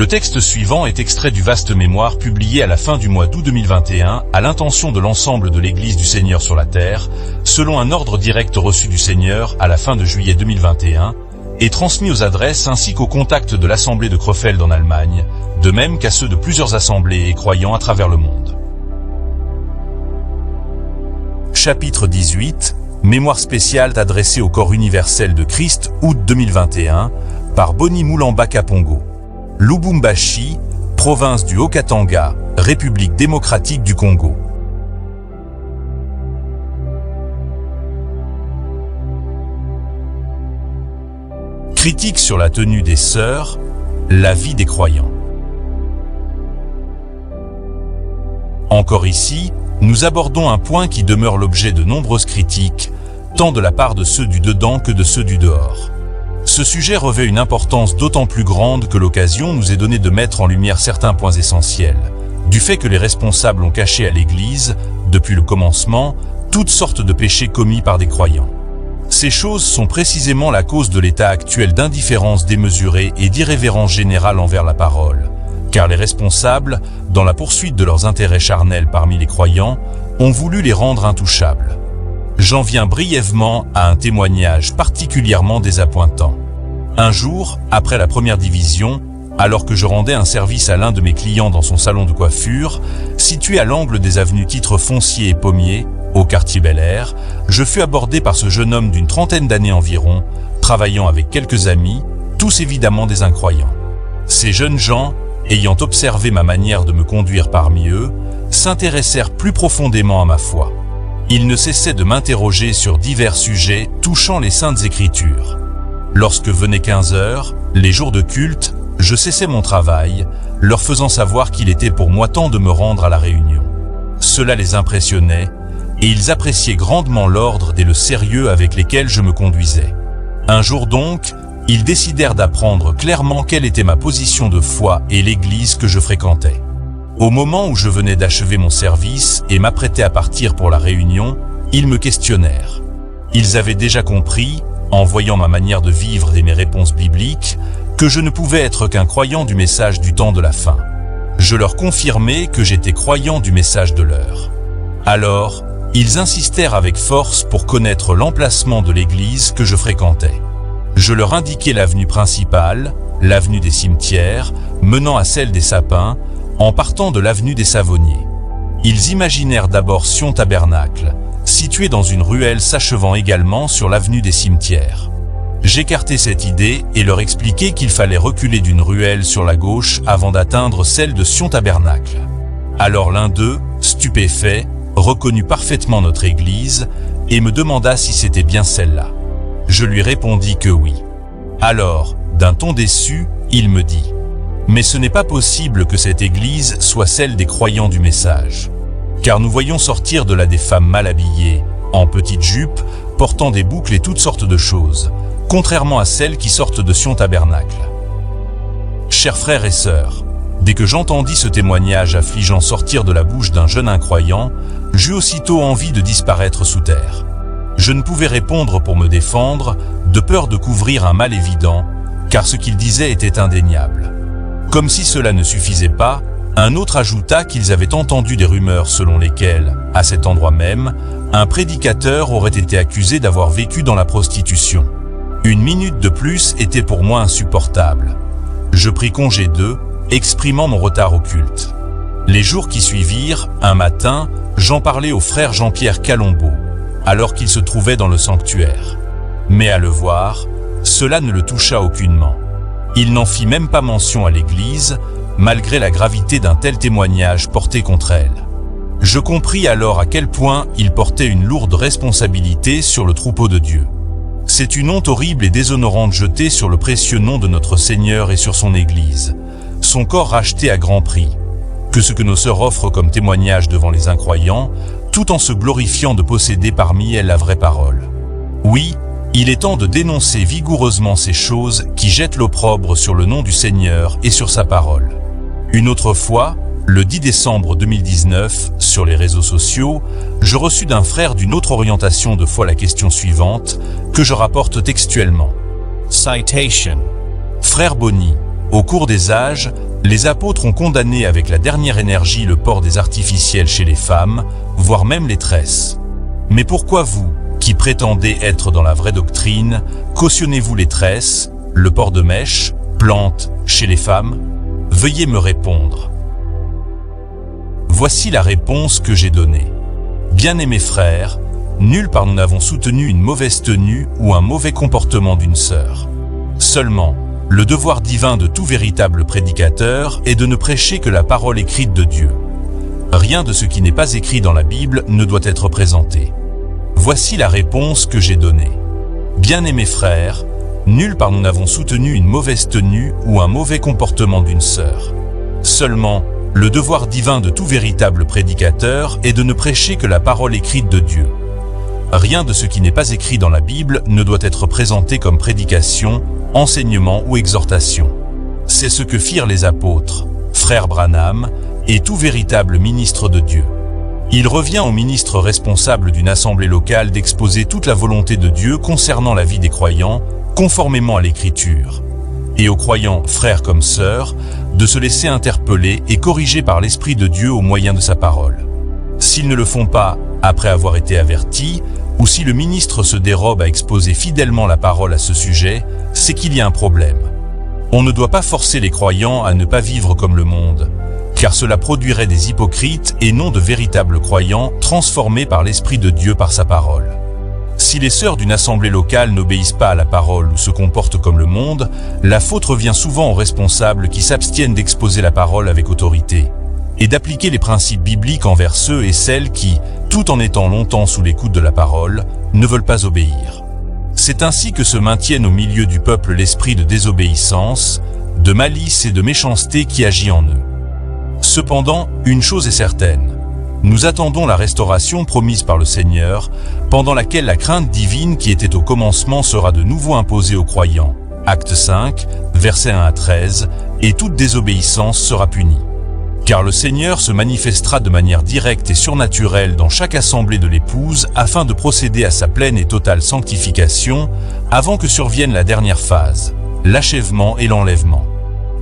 Le texte suivant est extrait du vaste mémoire publié à la fin du mois d'août 2021 à l'intention de l'ensemble de l'Église du Seigneur sur la terre, selon un ordre direct reçu du Seigneur à la fin de juillet 2021, et transmis aux adresses ainsi qu'aux contacts de l'Assemblée de Krefeld en Allemagne, de même qu'à ceux de plusieurs assemblées et croyants à travers le monde. Chapitre 18, Mémoire spéciale adressée au corps universel de Christ, août 2021, par Boni Moulamba Kapongo. Lubumbashi, province du Haut-Katanga, République démocratique du Congo. Critique sur la tenue des sœurs, la vie des croyants. Encore ici, nous abordons un point qui demeure l'objet de nombreuses critiques, tant de la part de ceux du dedans que de ceux du dehors. Ce sujet revêt une importance d'autant plus grande que l'occasion nous est donnée de mettre en lumière certains points essentiels, du fait que les responsables ont caché à l'Église, depuis le commencement, toutes sortes de péchés commis par des croyants. Ces choses sont précisément la cause de l'état actuel d'indifférence démesurée et d'irrévérence générale envers la parole, car les responsables, dans la poursuite de leurs intérêts charnels parmi les croyants, ont voulu les rendre intouchables. J'en viens brièvement à un témoignage particulièrement désappointant. Un jour, après la première division, alors que je rendais un service à l'un de mes clients dans son salon de coiffure, situé à l'angle des avenues Titre Foncier et Pommier, au quartier Bel Air, je fus abordé par ce jeune homme d'une trentaine d'années environ, travaillant avec quelques amis, tous évidemment des incroyants. Ces jeunes gens, ayant observé ma manière de me conduire parmi eux, s'intéressèrent plus profondément à ma foi. Ils ne cessaient de m'interroger sur divers sujets touchant les Saintes Écritures. Lorsque venaient 15 heures, les jours de culte, je cessais mon travail, leur faisant savoir qu'il était pour moi temps de me rendre à la réunion. Cela les impressionnait, et ils appréciaient grandement l'ordre et le sérieux avec lesquels je me conduisais. Un jour donc, ils décidèrent d'apprendre clairement quelle était ma position de foi et l'Église que je fréquentais. Au moment où je venais d'achever mon service et m'apprêtais à partir pour la réunion, ils me questionnèrent. Ils avaient déjà compris, en voyant ma manière de vivre et mes réponses bibliques, que je ne pouvais être qu'un croyant du message du temps de la fin. Je leur confirmai que j'étais croyant du message de l'heure. Alors, ils insistèrent avec force pour connaître l'emplacement de l'église que je fréquentais. Je leur indiquai l'avenue principale, l'avenue des cimetières, menant à celle des sapins, en partant de l'avenue des Savonniers. Ils imaginèrent d'abord Sion Tabernacle, situé dans une ruelle s'achevant également sur l'avenue des cimetières. J'écartai cette idée et leur expliquai qu'il fallait reculer d'une ruelle sur la gauche avant d'atteindre celle de Sion Tabernacle. Alors l'un d'eux, stupéfait, reconnut parfaitement notre église et me demanda si c'était bien celle-là. Je lui répondis que oui. Alors, d'un ton déçu, il me dit « Mais ce n'est pas possible que cette église soit celle des croyants du message. Car nous voyons sortir de là des femmes mal habillées, en petites jupes, portant des boucles et toutes sortes de choses, contrairement à celles qui sortent de Sion Tabernacle. » Chers frères et sœurs, dès que j'entendis ce témoignage affligeant sortir de la bouche d'un jeune incroyant, j'eus aussitôt envie de disparaître sous terre. Je ne pouvais répondre pour me défendre, de peur de couvrir un mal évident, car ce qu'il disait était indéniable. Comme si cela ne suffisait pas, un autre ajouta qu'ils avaient entendu des rumeurs selon lesquelles, à cet endroit même, un prédicateur aurait été accusé d'avoir vécu dans la prostitution. Une minute de plus était pour moi insupportable. Je pris congé d'eux, exprimant mon retard au culte. Les jours qui suivirent, un matin, j'en parlais au frère Jean-Pierre Calombo, alors qu'il se trouvait dans le sanctuaire. Mais à le voir, cela ne le toucha aucunement. Il n'en fit même pas mention à l'église, malgré la gravité d'un tel témoignage porté contre elle. Je compris alors à quel point il portait une lourde responsabilité sur le troupeau de Dieu. C'est une honte horrible et déshonorante jetée sur le précieux nom de notre Seigneur et sur son Église, son corps racheté à grand prix, que ce que nos sœurs offrent comme témoignage devant les incroyants, tout en se glorifiant de posséder parmi elles la vraie parole. Oui, il est temps de dénoncer vigoureusement ces choses qui jettent l'opprobre sur le nom du Seigneur et sur sa parole. Une autre fois, le 10 décembre 2019, sur les réseaux sociaux, je reçus d'un frère d'une autre orientation de foi la question suivante, que je rapporte textuellement. Citation. Frère Boni, Au cours des âges, les apôtres ont condamné avec la dernière énergie le port des artificiels chez les femmes, voire même les tresses. Mais pourquoi vous, qui prétendez être dans la vraie doctrine, cautionnez-vous les tresses, le port de mèches, plantes, chez les femmes? Veuillez me répondre. Voici la réponse que j'ai donnée. Bien-aimés frères, nulle part nous n'avons soutenu une mauvaise tenue ou un mauvais comportement d'une sœur. Seulement, le devoir divin de tout véritable prédicateur est de ne prêcher que la parole écrite de Dieu. Rien de ce qui n'est pas écrit dans la Bible ne doit être présenté. Voici la réponse que j'ai donnée. Bien-aimés frères, nulle part nous n'avons soutenu une mauvaise tenue ou un mauvais comportement d'une sœur. Seulement, le devoir divin de tout véritable prédicateur est de ne prêcher que la parole écrite de Dieu. Rien de ce qui n'est pas écrit dans la Bible ne doit être présenté comme prédication, enseignement ou exhortation. C'est ce que firent les apôtres, frère Branham, et tout véritable ministre de Dieu. Il revient au ministre responsable d'une assemblée locale d'exposer toute la volonté de Dieu concernant la vie des croyants, conformément à l'Écriture. Et aux croyants, frères comme sœurs, de se laisser interpeller et corriger par l'Esprit de Dieu au moyen de sa parole. S'ils ne le font pas, après avoir été avertis, ou si le ministre se dérobe à exposer fidèlement la parole à ce sujet, c'est qu'il y a un problème. On ne doit pas forcer les croyants à ne pas vivre comme le monde, car cela produirait des hypocrites et non de véritables croyants transformés par l'Esprit de Dieu par sa parole. Si les sœurs d'une assemblée locale n'obéissent pas à la parole ou se comportent comme le monde, la faute revient souvent aux responsables qui s'abstiennent d'exposer la parole avec autorité et d'appliquer les principes bibliques envers ceux et celles qui, tout en étant longtemps sous l'écoute de la parole, ne veulent pas obéir. C'est ainsi que se maintiennent au milieu du peuple l'esprit de désobéissance, de malice et de méchanceté qui agit en eux. Cependant, une chose est certaine. Nous attendons la restauration promise par le Seigneur, pendant laquelle la crainte divine qui était au commencement sera de nouveau imposée aux croyants. Acte 5, versets 1 à 13, et toute désobéissance sera punie. Car le Seigneur se manifestera de manière directe et surnaturelle dans chaque assemblée de l'épouse afin de procéder à sa pleine et totale sanctification avant que survienne la dernière phase, l'achèvement et l'enlèvement.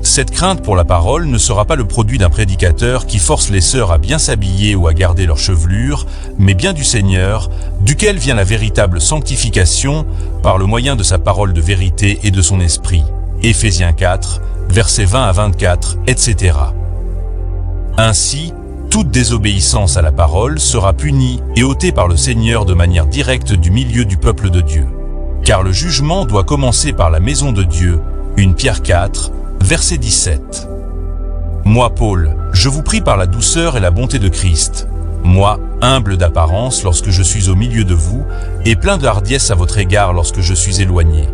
Cette crainte pour la parole ne sera pas le produit d'un prédicateur qui force les sœurs à bien s'habiller ou à garder leur chevelure, mais bien du Seigneur, duquel vient la véritable sanctification par le moyen de sa parole de vérité et de son esprit. Éphésiens 4, versets 20 à 24, etc. Ainsi, toute désobéissance à la parole sera punie et ôtée par le Seigneur de manière directe du milieu du peuple de Dieu. Car le jugement doit commencer par la maison de Dieu, 1 Pierre 4, verset 17. Moi, Paul, je vous prie par la douceur et la bonté de Christ, moi, humble d'apparence lorsque je suis au milieu de vous, et plein de hardiesse à votre égard lorsque je suis éloigné.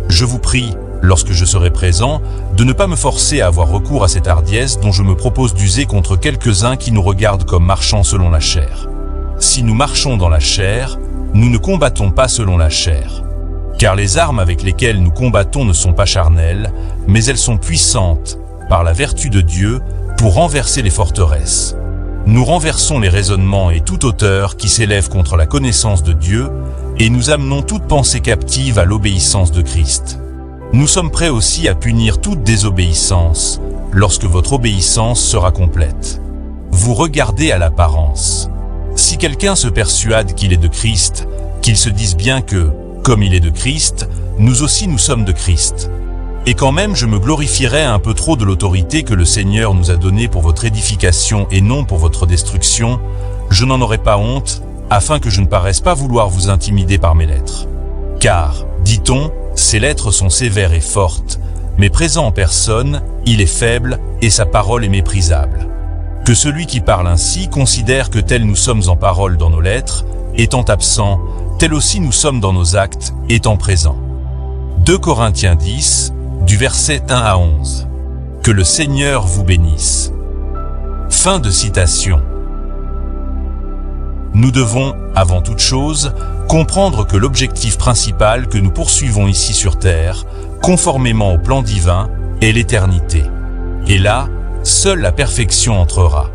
Je vous prie, lorsque je serai présent, de ne pas me forcer à avoir recours à cette hardiesse dont je me propose d'user contre quelques-uns qui nous regardent comme marchant selon la chair. Si nous marchons dans la chair, nous ne combattons pas selon la chair. Car les armes avec lesquelles nous combattons ne sont pas charnelles, mais elles sont puissantes, par la vertu de Dieu, pour renverser les forteresses. Nous renversons les raisonnements et toute hauteur qui s'élève contre la connaissance de Dieu, et nous amenons toute pensée captive à l'obéissance de Christ. Nous sommes prêts aussi à punir toute désobéissance, lorsque votre obéissance sera complète. Vous regardez à l'apparence. Si quelqu'un se persuade qu'il est de Christ, qu'il se dise bien que, comme il est de Christ, nous aussi nous sommes de Christ. Et quand même je me glorifierais un peu trop de l'autorité que le Seigneur nous a donnée pour votre édification et non pour votre destruction, je n'en aurai pas honte, afin que je ne paraisse pas vouloir vous intimider par mes lettres. Car, dit-on, ces lettres sont sévères et fortes, mais présent en personne, il est faible et sa parole est méprisable. Que celui qui parle ainsi considère que tel nous sommes en parole dans nos lettres, étant absent, tel aussi nous sommes dans nos actes, étant présents. 2 Corinthiens 10, du verset 1 à 11. Que le Seigneur vous bénisse. Fin de citation. Nous devons, avant toute chose, comprendre que l'objectif principal que nous poursuivons ici sur terre, conformément au plan divin, est l'éternité. Et là, seule la perfection entrera.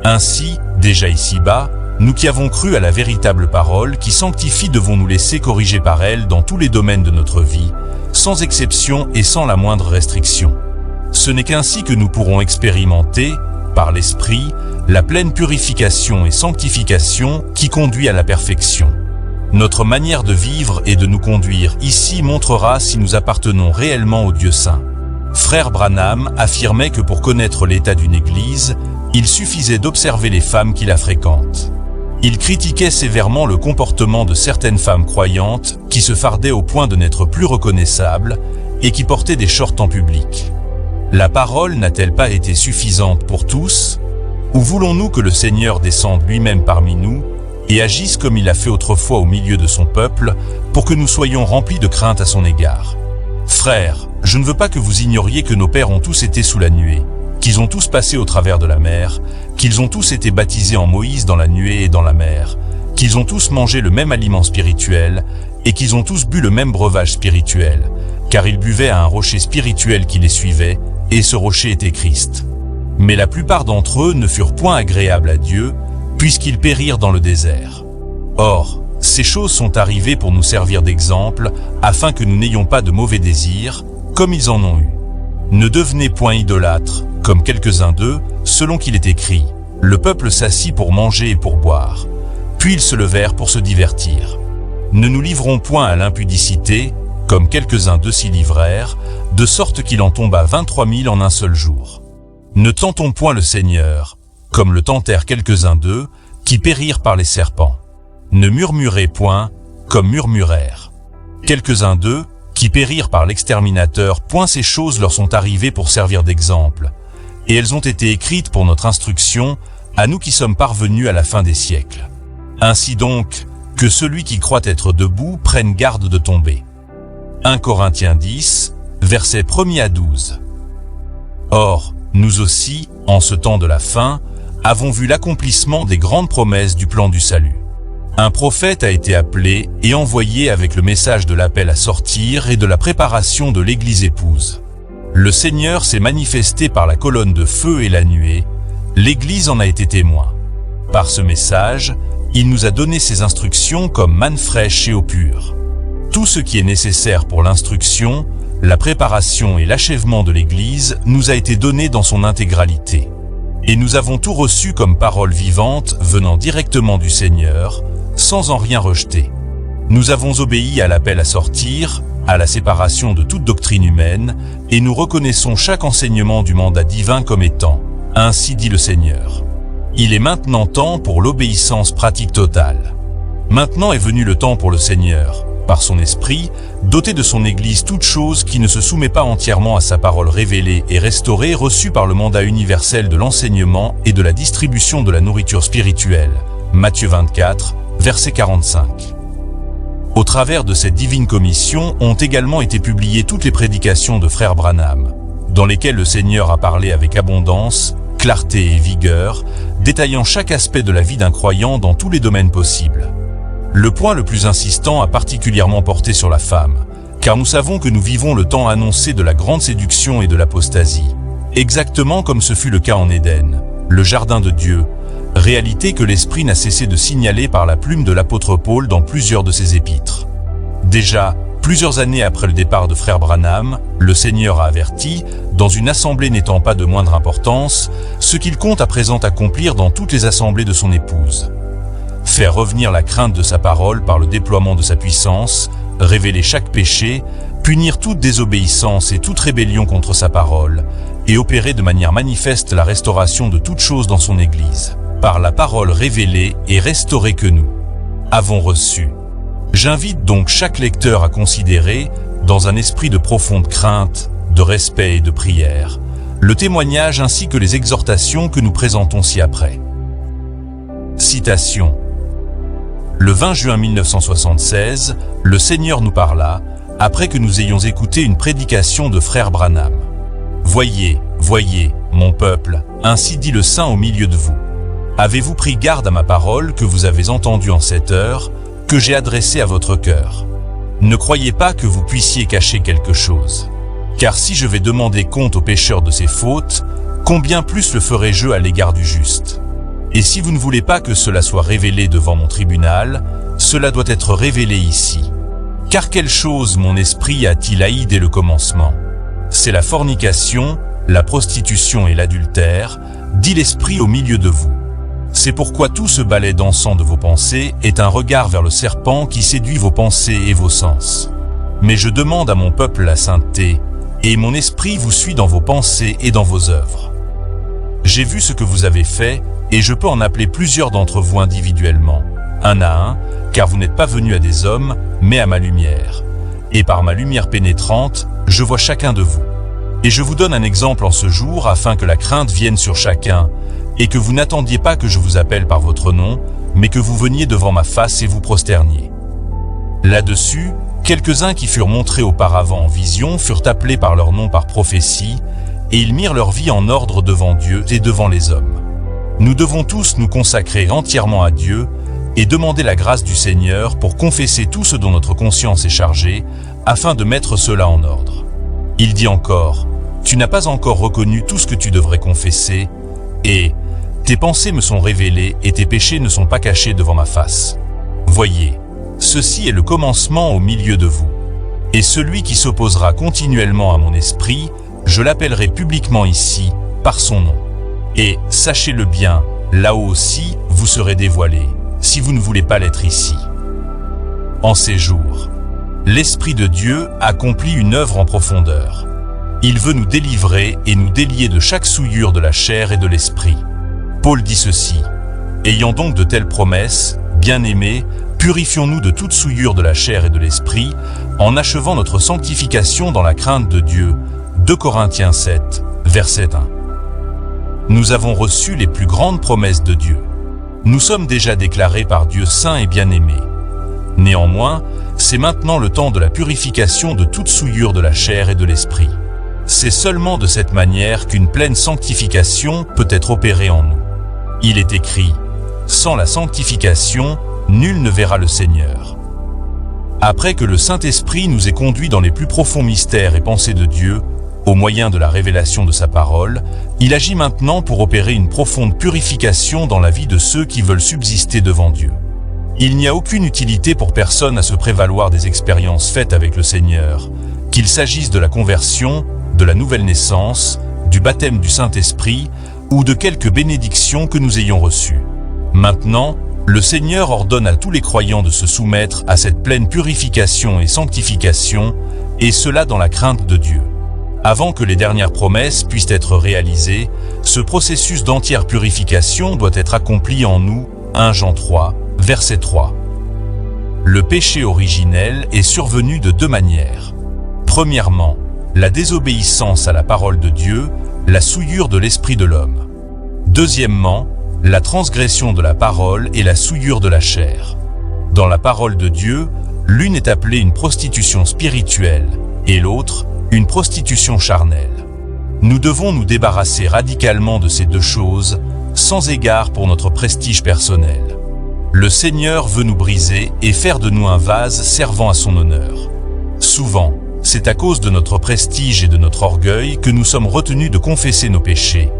Ainsi, déjà ici-bas, nous qui avons cru à la véritable parole qui sanctifie devons nous laisser corriger par elle dans tous les domaines de notre vie, sans exception et sans la moindre restriction. Ce n'est qu'ainsi que nous pourrons expérimenter, par l'Esprit, la pleine purification et sanctification qui conduit à la perfection. Notre manière de vivre et de nous conduire ici montrera si nous appartenons réellement au Dieu saint. Frère Branham affirmait que pour connaître l'état d'une église, il suffisait d'observer les femmes qui la fréquentent. Il critiquait sévèrement le comportement de certaines femmes croyantes qui se fardaient au point de n'être plus reconnaissables et qui portaient des shorts en public. La parole n'a-t-elle pas été suffisante pour tous? Ou voulons-nous que le Seigneur descende lui-même parmi nous et agisse comme il a fait autrefois au milieu de son peuple pour que nous soyons remplis de crainte à son égard? Frères, je ne veux pas que vous ignoriez que nos pères ont tous été sous la nuée, qu'ils ont tous passé au travers de la mer, qu'ils ont tous été baptisés en Moïse dans la nuée et dans la mer, qu'ils ont tous mangé le même aliment spirituel et qu'ils ont tous bu le même breuvage spirituel, car ils buvaient à un rocher spirituel qui les suivait, et ce rocher était Christ. Mais la plupart d'entre eux ne furent point agréables à Dieu, puisqu'ils périrent dans le désert. Or, ces choses sont arrivées pour nous servir d'exemple, afin que nous n'ayons pas de mauvais désirs, comme ils en ont eu. Ne devenez point idolâtres, comme quelques-uns d'eux, selon qu'il est écrit, « Le peuple s'assit pour manger et pour boire. » Puis ils se levèrent pour se divertir. Ne nous livrons point à l'impudicité, comme quelques-uns d'eux s'y livrèrent, de sorte qu'il en tomba 23 000 en un seul jour. Ne tentons point le Seigneur, comme le tentèrent quelques-uns d'eux, qui périrent par les serpents. Ne murmurez point, comme murmurèrent. Quelques-uns d'eux, qui périrent par l'exterminateur, point ces choses leur sont arrivées pour servir d'exemple, et elles ont été écrites pour notre instruction, à nous qui sommes parvenus à la fin des siècles. Ainsi donc, que celui qui croit être debout prenne garde de tomber. 1 Corinthiens 10, versets 1 à 12. Or, nous aussi, en ce temps de la fin, avons vu l'accomplissement des grandes promesses du plan du salut. Un prophète a été appelé et envoyé avec le message de l'appel à sortir et de la préparation de l'église épouse. Le Seigneur s'est manifesté par la colonne de feu et la nuée, l'église en a été témoin. Par ce message, il nous a donné ses instructions comme manne fraîche et eau pure. Tout ce qui est nécessaire pour l'instruction, la préparation et l'achèvement de l'église nous a été donné dans son intégralité. Et nous avons tout reçu comme parole vivante venant directement du Seigneur, sans en rien rejeter. Nous avons obéi à l'appel à sortir, à la séparation de toute doctrine humaine, et nous reconnaissons chaque enseignement du mandat divin comme étant, ainsi dit le Seigneur. Il est maintenant temps pour l'obéissance pratique totale. Maintenant est venu le temps pour le Seigneur, par son esprit, doté de son Église toute chose qui ne se soumet pas entièrement à sa parole révélée et restaurée, reçue par le mandat universel de l'enseignement et de la distribution de la nourriture spirituelle. Matthieu 24, verset 45. Au travers de cette divine commission ont également été publiées toutes les prédications de frère Branham, dans lesquelles le Seigneur a parlé avec abondance, clarté et vigueur, détaillant chaque aspect de la vie d'un croyant dans tous les domaines possibles. Le point le plus insistant a particulièrement porté sur la femme, car nous savons que nous vivons le temps annoncé de la grande séduction et de l'apostasie, exactement comme ce fut le cas en Éden, le jardin de Dieu, réalité que l'Esprit n'a cessé de signaler par la plume de l'apôtre Paul dans plusieurs de ses épîtres. Déjà, plusieurs années après le départ de frère Branham, le Seigneur a averti, dans une assemblée n'étant pas de moindre importance, ce qu'il compte à présent accomplir dans toutes les assemblées de son épouse. Faire revenir la crainte de sa parole par le déploiement de sa puissance, révéler chaque péché, punir toute désobéissance et toute rébellion contre sa parole, et opérer de manière manifeste la restauration de toutes choses dans son Église, par la parole révélée et restaurée que nous avons reçue. J'invite donc chaque lecteur à considérer, dans un esprit de profonde crainte, de respect et de prière, le témoignage ainsi que les exhortations que nous présentons ci-après. Citation. Le 20 juin 1976, le Seigneur nous parla, après que nous ayons écouté une prédication de frère Branham. Voyez, voyez, mon peuple, ainsi dit le Saint au milieu de vous. Avez-vous pris garde à ma parole que vous avez entendue en cette heure, que j'ai adressée à votre cœur? Ne croyez pas que vous puissiez cacher quelque chose. Car si je vais demander compte aux pécheurs de ses fautes, combien plus le ferai-je à l'égard du juste? Et si vous ne voulez pas que cela soit révélé devant mon tribunal, cela doit être révélé ici. Car quelle chose mon esprit a-t-il haï dès le commencement? C'est la fornication, la prostitution et l'adultère, dit l'Esprit au milieu de vous. C'est pourquoi tout ce balai dansant de vos pensées est un regard vers le serpent qui séduit vos pensées et vos sens. Mais je demande à mon peuple la sainteté, et mon esprit vous suit dans vos pensées et dans vos œuvres. J'ai vu ce que vous avez fait, et je peux en appeler plusieurs d'entre vous individuellement, un à un, car vous n'êtes pas venus à des hommes, mais à ma lumière. Et par ma lumière pénétrante, je vois chacun de vous. Et je vous donne un exemple en ce jour, afin que la crainte vienne sur chacun, et que vous n'attendiez pas que je vous appelle par votre nom, mais que vous veniez devant ma face et vous prosterniez. Là-dessus, quelques-uns qui furent montrés auparavant en vision furent appelés par leur nom par prophétie, et ils mirent leur vie en ordre devant Dieu et devant les hommes. Nous devons tous nous consacrer entièrement à Dieu et demander la grâce du Seigneur pour confesser tout ce dont notre conscience est chargée, afin de mettre cela en ordre. Il dit encore, « Tu n'as pas encore reconnu tout ce que tu devrais confesser, et tes pensées me sont révélées et tes péchés ne sont pas cachés devant ma face. Voyez, ceci est le commencement au milieu de vous. Et celui qui s'opposera continuellement à mon esprit, je l'appellerai publiquement ici, par son nom. Et, sachez-le bien, là-haut aussi, vous serez dévoilés, si vous ne voulez pas l'être ici. » En ces jours, l'Esprit de Dieu accomplit une œuvre en profondeur. Il veut nous délivrer et nous délier de chaque souillure de la chair et de l'esprit. Paul dit ceci, « Ayant donc de telles promesses, bien-aimés, purifions-nous de toute souillure de la chair et de l'esprit, en achevant notre sanctification dans la crainte de Dieu. » 2 Corinthiens 7, verset 1. Nous avons reçu les plus grandes promesses de Dieu. Nous sommes déjà déclarés par Dieu saints et bien-aimés. Néanmoins, c'est maintenant le temps de la purification de toute souillure de la chair et de l'esprit. C'est seulement de cette manière qu'une pleine sanctification peut être opérée en nous. Il est écrit, « Sans la sanctification, nul ne verra le Seigneur. » Après que le Saint-Esprit nous ait conduits dans les plus profonds mystères et pensées de Dieu, au moyen de la révélation de sa parole, il agit maintenant pour opérer une profonde purification dans la vie de ceux qui veulent subsister devant Dieu. Il n'y a aucune utilité pour personne à se prévaloir des expériences faites avec le Seigneur, qu'il s'agisse de la conversion, de la nouvelle naissance, du baptême du Saint-Esprit ou de quelque bénédiction que nous ayons reçue. Maintenant, le Seigneur ordonne à tous les croyants de se soumettre à cette pleine purification et sanctification, et cela dans la crainte de Dieu. Avant que les dernières promesses puissent être réalisées, ce processus d'entière purification doit être accompli en nous, 1 Jean 3, verset 3. Le péché originel est survenu de deux manières. Premièrement, la désobéissance à la parole de Dieu, la souillure de l'esprit de l'homme. Deuxièmement, la transgression de la parole et la souillure de la chair. Dans la parole de Dieu, l'une est appelée une prostitution spirituelle et l'autre, une prostitution charnelle. Nous devons nous débarrasser radicalement de ces deux choses, sans égard pour notre prestige personnel. Le Seigneur veut nous briser et faire de nous un vase servant à son honneur. Souvent, c'est à cause de notre prestige et de notre orgueil que nous sommes retenus de confesser nos péchés,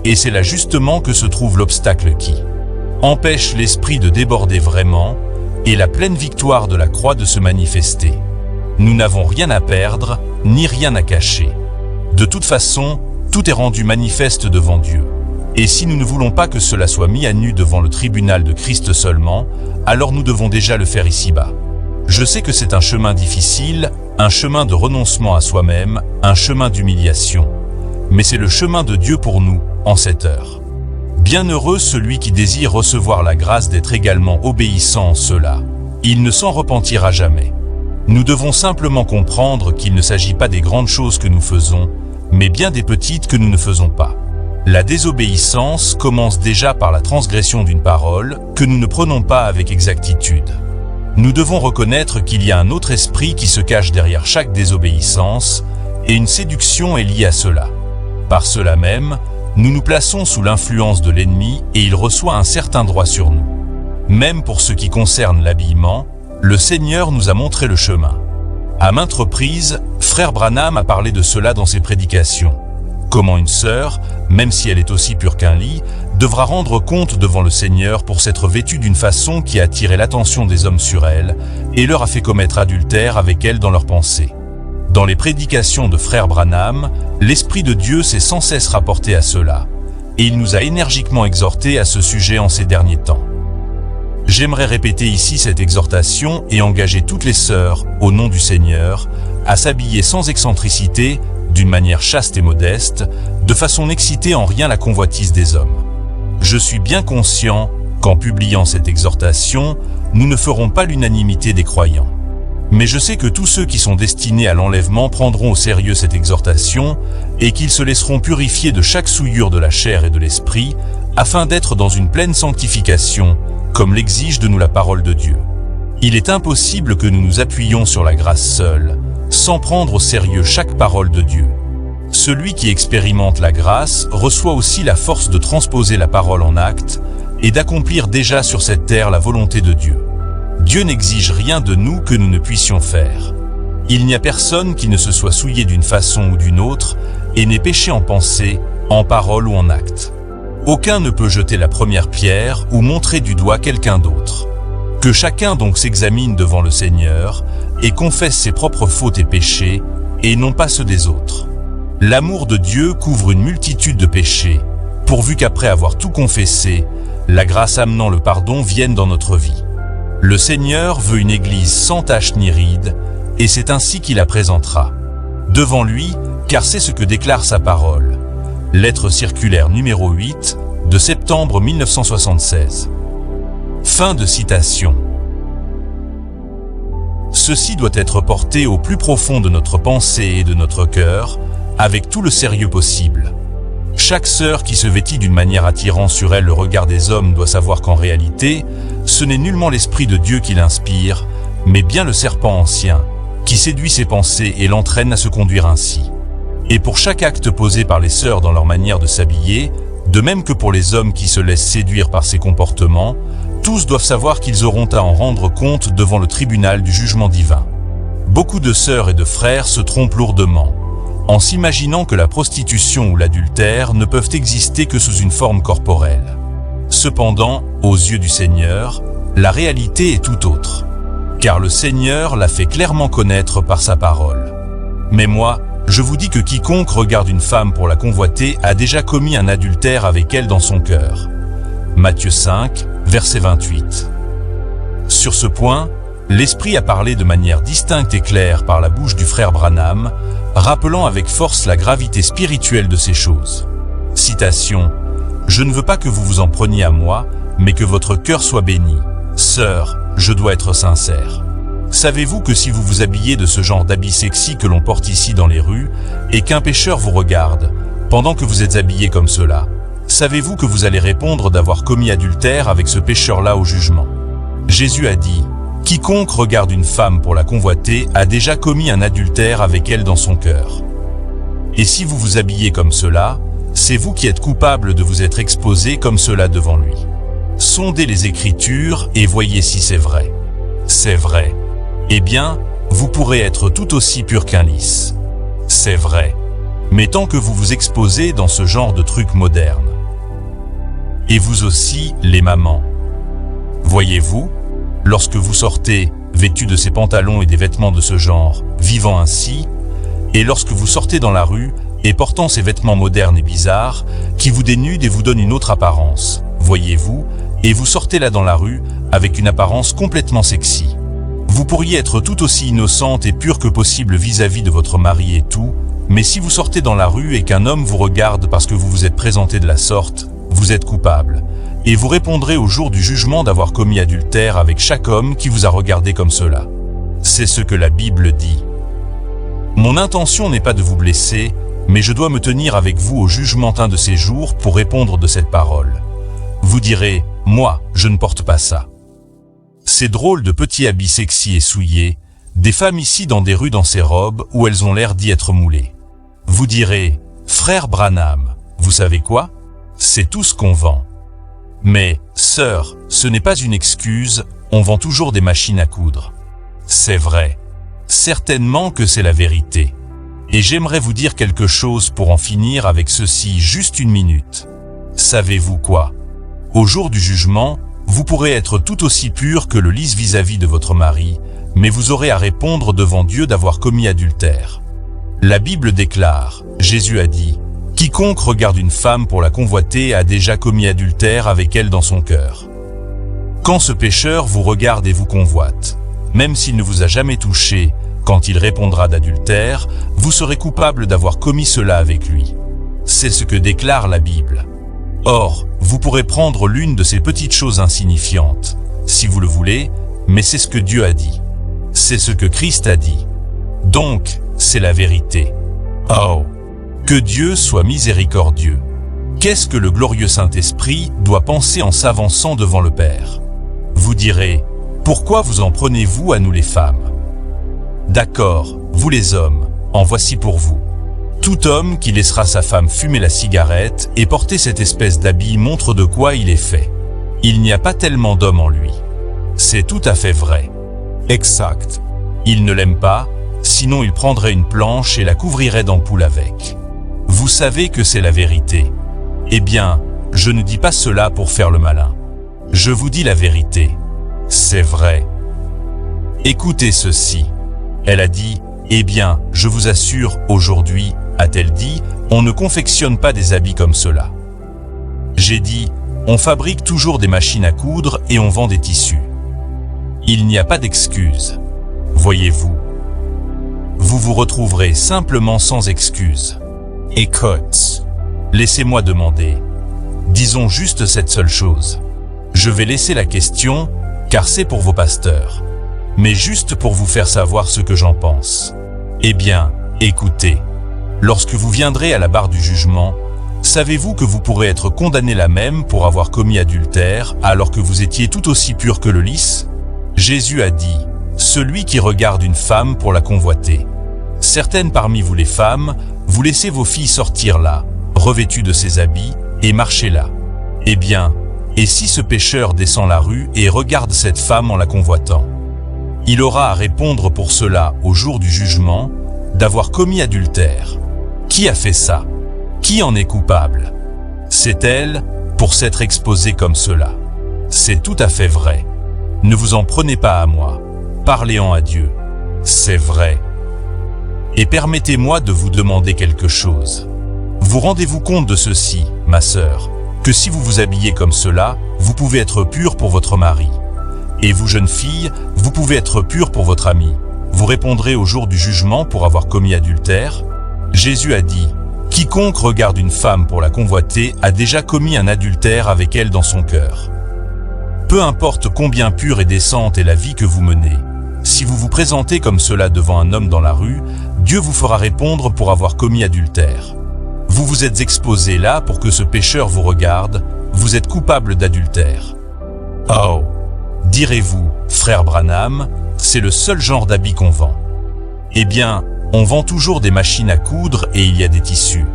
et c'est là justement que se trouve l'obstacle qui empêche l'esprit de déborder vraiment et la pleine victoire de la croix de se manifester. Nous n'avons rien à perdre, ni rien à cacher. De toute façon, tout est rendu manifeste devant Dieu. Et si nous ne voulons pas que cela soit mis à nu devant le tribunal de Christ seulement, alors nous devons déjà le faire ici-bas. Je sais que c'est un chemin difficile, un chemin de renoncement à soi-même, un chemin d'humiliation. Mais c'est le chemin de Dieu pour nous, en cette heure. Bienheureux celui qui désire recevoir la grâce d'être également obéissant en cela. Il ne s'en repentira jamais. Nous devons simplement comprendre qu'il ne s'agit pas des grandes choses que nous faisons, mais bien des petites que nous ne faisons pas. La désobéissance commence déjà par la transgression d'une parole que nous ne prenons pas avec exactitude. Nous devons reconnaître qu'il y a un autre esprit qui se cache derrière chaque désobéissance, et une séduction est liée à cela. Par cela même, nous nous plaçons sous l'influence de l'ennemi et il reçoit un certain droit sur nous. Même pour ce qui concerne l'habillement, le Seigneur nous a montré le chemin. À maintes reprises, Frère Branham a parlé de cela dans ses prédications. Comment une sœur, même si elle est aussi pure qu'un lit, devra rendre compte devant le Seigneur pour s'être vêtue d'une façon qui a attiré l'attention des hommes sur elle et leur a fait commettre adultère avec elle dans leurs pensées. Dans les prédications de frère Branham, l'Esprit de Dieu s'est sans cesse rapporté à cela, et il nous a énergiquement exhortés à ce sujet en ces derniers temps. J'aimerais répéter ici cette exhortation et engager toutes les sœurs, au nom du Seigneur, à s'habiller sans excentricité, d'une manière chaste et modeste, de façon n'exciter en rien la convoitise des hommes. Je suis bien conscient qu'en publiant cette exhortation, nous ne ferons pas l'unanimité des croyants. Mais je sais que tous ceux qui sont destinés à l'enlèvement prendront au sérieux cette exhortation et qu'ils se laisseront purifier de chaque souillure de la chair et de l'esprit, afin d'être dans une pleine sanctification, comme l'exige de nous la parole de Dieu. Il est impossible que nous nous appuyions sur la grâce seule, sans prendre au sérieux chaque parole de Dieu. Celui qui expérimente la grâce reçoit aussi la force de transposer la parole en actes et d'accomplir déjà sur cette terre la volonté de Dieu. Dieu n'exige rien de nous que nous ne puissions faire. Il n'y a personne qui ne se soit souillé d'une façon ou d'une autre et n'ait péché en pensée, en parole ou en acte. Aucun ne peut jeter la première pierre ou montrer du doigt quelqu'un d'autre. Que chacun donc s'examine devant le Seigneur et confesse ses propres fautes et péchés, et non pas ceux des autres. L'amour de Dieu couvre une multitude de péchés, pourvu qu'après avoir tout confessé, la grâce amenant le pardon vienne dans notre vie. Le Seigneur veut une Église sans tache ni ride, et c'est ainsi qu'il la présentera. Devant lui, car c'est ce que déclare sa parole. Lettre circulaire numéro 8, de septembre 1976. Fin de citation. Ceci doit être porté au plus profond de notre pensée et de notre cœur, avec tout le sérieux possible. Chaque sœur qui se vêtit d'une manière attirant sur elle le regard des hommes doit savoir qu'en réalité, ce n'est nullement l'Esprit de Dieu qui l'inspire, mais bien le serpent ancien, qui séduit ses pensées et l'entraîne à se conduire ainsi. Et pour chaque acte posé par les sœurs dans leur manière de s'habiller, de même que pour les hommes qui se laissent séduire par ces comportements, tous doivent savoir qu'ils auront à en rendre compte devant le tribunal du jugement divin. Beaucoup de sœurs et de frères se trompent lourdement, en s'imaginant que la prostitution ou l'adultère ne peuvent exister que sous une forme corporelle. Cependant, aux yeux du Seigneur, la réalité est tout autre, car le Seigneur l'a fait clairement connaître par sa parole. Mais moi, je vous dis que quiconque regarde une femme pour la convoiter a déjà commis un adultère avec elle dans son cœur. Matthieu 5, verset 28. Sur ce point, l'Esprit a parlé de manière distincte et claire par la bouche du frère Branham, rappelant avec force la gravité spirituelle de ces choses. Citation. « Je ne veux pas que vous vous en preniez à moi, mais que votre cœur soit béni. Sœur, je dois être sincère. Savez-vous que si vous vous habillez de ce genre d'habits sexy que l'on porte ici dans les rues, et qu'un pécheur vous regarde, pendant que vous êtes habillé comme cela, savez-vous que vous allez répondre d'avoir commis adultère avec ce pécheur-là au jugement? Jésus a dit, « Quiconque regarde une femme pour la convoiter a déjà commis un adultère avec elle dans son cœur. » Et si vous vous habillez comme cela, c'est vous qui êtes coupable de vous être exposé comme cela devant lui. Sondez les Écritures et voyez si c'est vrai. C'est vrai. Eh bien, vous pourrez être tout aussi pur qu'un lys. C'est vrai. Mais tant que vous vous exposez dans ce genre de trucs modernes. Et vous aussi, les mamans. Voyez-vous, lorsque vous sortez, vêtus de ces pantalons et des vêtements de ce genre, vivant ainsi, et lorsque vous sortez dans la rue, et portant ces vêtements modernes et bizarres, qui vous dénudent et vous donnent une autre apparence, voyez-vous, et vous sortez là dans la rue, avec une apparence complètement sexy. Vous pourriez être tout aussi innocente et pure que possible vis-à-vis de votre mari et tout, mais si vous sortez dans la rue et qu'un homme vous regarde parce que vous vous êtes présenté de la sorte, vous êtes coupable, et vous répondrez au jour du jugement d'avoir commis adultère avec chaque homme qui vous a regardé comme cela. C'est ce que la Bible dit. Mon intention n'est pas de vous blesser, mais je dois me tenir avec vous au jugement un de ces jours pour répondre de cette parole. Vous direz, moi, je ne porte pas ça. Ces drôles de petits habits sexy et souillés, des femmes ici dans des rues dans ces robes où elles ont l'air d'y être moulées. Vous direz, frère Branham, vous savez quoi? C'est tout ce qu'on vend. Mais, sœur, ce n'est pas une excuse, on vend toujours des machines à coudre. C'est vrai. Certainement que c'est la vérité. Et j'aimerais vous dire quelque chose pour en finir avec ceci juste une minute. Savez-vous quoi? Au jour du jugement, vous pourrez être tout aussi pur que le lys vis-à-vis de votre mari, mais vous aurez à répondre devant Dieu d'avoir commis adultère. La Bible déclare, Jésus a dit, « Quiconque regarde une femme pour la convoiter a déjà commis adultère avec elle dans son cœur. » Quand ce pécheur vous regarde et vous convoite, même s'il ne vous a jamais touché, quand il répondra d'adultère, vous serez coupable d'avoir commis cela avec lui. C'est ce que déclare la Bible. Or, vous pourrez prendre l'une de ces petites choses insignifiantes, si vous le voulez, mais c'est ce que Dieu a dit. C'est ce que Christ a dit. Donc, c'est la vérité. Oh! Que Dieu soit miséricordieux. Qu'est-ce que le glorieux Saint-Esprit doit penser en s'avançant devant le Père? Vous direz, pourquoi vous en prenez-vous à nous les femmes? D'accord, vous les hommes, en voici pour vous. Tout homme qui laissera sa femme fumer la cigarette et porter cette espèce d'habit montre de quoi il est fait. Il n'y a pas tellement d'hommes en lui. C'est tout à fait vrai. Exact. Il ne l'aime pas, sinon il prendrait une planche et la couvrirait d'ampoules avec. Vous savez que c'est la vérité. Eh bien, je ne dis pas cela pour faire le malin. Je vous dis la vérité. C'est vrai. Écoutez ceci. Elle a dit, eh bien, je vous assure, aujourd'hui, a-t-elle dit, on ne confectionne pas des habits comme cela. J'ai dit, on fabrique toujours des machines à coudre et on vend des tissus. Il n'y a pas d'excuse. Voyez-vous. Vous vous retrouverez simplement sans excuse. Écoute, laissez-moi demander. Disons juste cette seule chose. Je vais laisser la question, car c'est pour vos pasteurs. Mais juste pour vous faire savoir ce que j'en pense. Eh bien, écoutez. Lorsque vous viendrez à la barre du jugement, savez-vous que vous pourrez être condamné là même pour avoir commis adultère alors que vous étiez tout aussi pur que le lys? Jésus a dit, « Celui qui regarde une femme pour la convoiter. » Certaines parmi vous les femmes, vous laissez vos filles sortir là, revêtues de ces habits, et marcher là. Eh bien, et si ce pécheur descend la rue et regarde cette femme en la convoitant? Il aura à répondre pour cela au jour du jugement, d'avoir commis adultère. Qui a fait ça? Qui en est coupable? C'est elle, pour s'être exposée comme cela. C'est tout à fait vrai. Ne vous en prenez pas à moi. Parlez-en à Dieu. C'est vrai. Et permettez-moi de vous demander quelque chose. Vous rendez-vous compte de ceci, ma sœur, que si vous vous habillez comme cela, vous pouvez être pure pour votre mari. Et vous, jeune fille, vous pouvez être pure pour votre ami. Vous répondrez au jour du jugement pour avoir commis adultère? Jésus a dit, « Quiconque regarde une femme pour la convoiter a déjà commis un adultère avec elle dans son cœur. » Peu importe combien pure et décente est la vie que vous menez, si vous vous présentez comme cela devant un homme dans la rue, Dieu vous fera répondre pour avoir commis adultère. Vous vous êtes exposé là pour que ce pécheur vous regarde, vous êtes coupable d'adultère. Oh! Direz-vous, frère Branham, c'est le seul genre d'habit qu'on vend. Eh bien, on vend toujours des machines à coudre et il y a des tissus.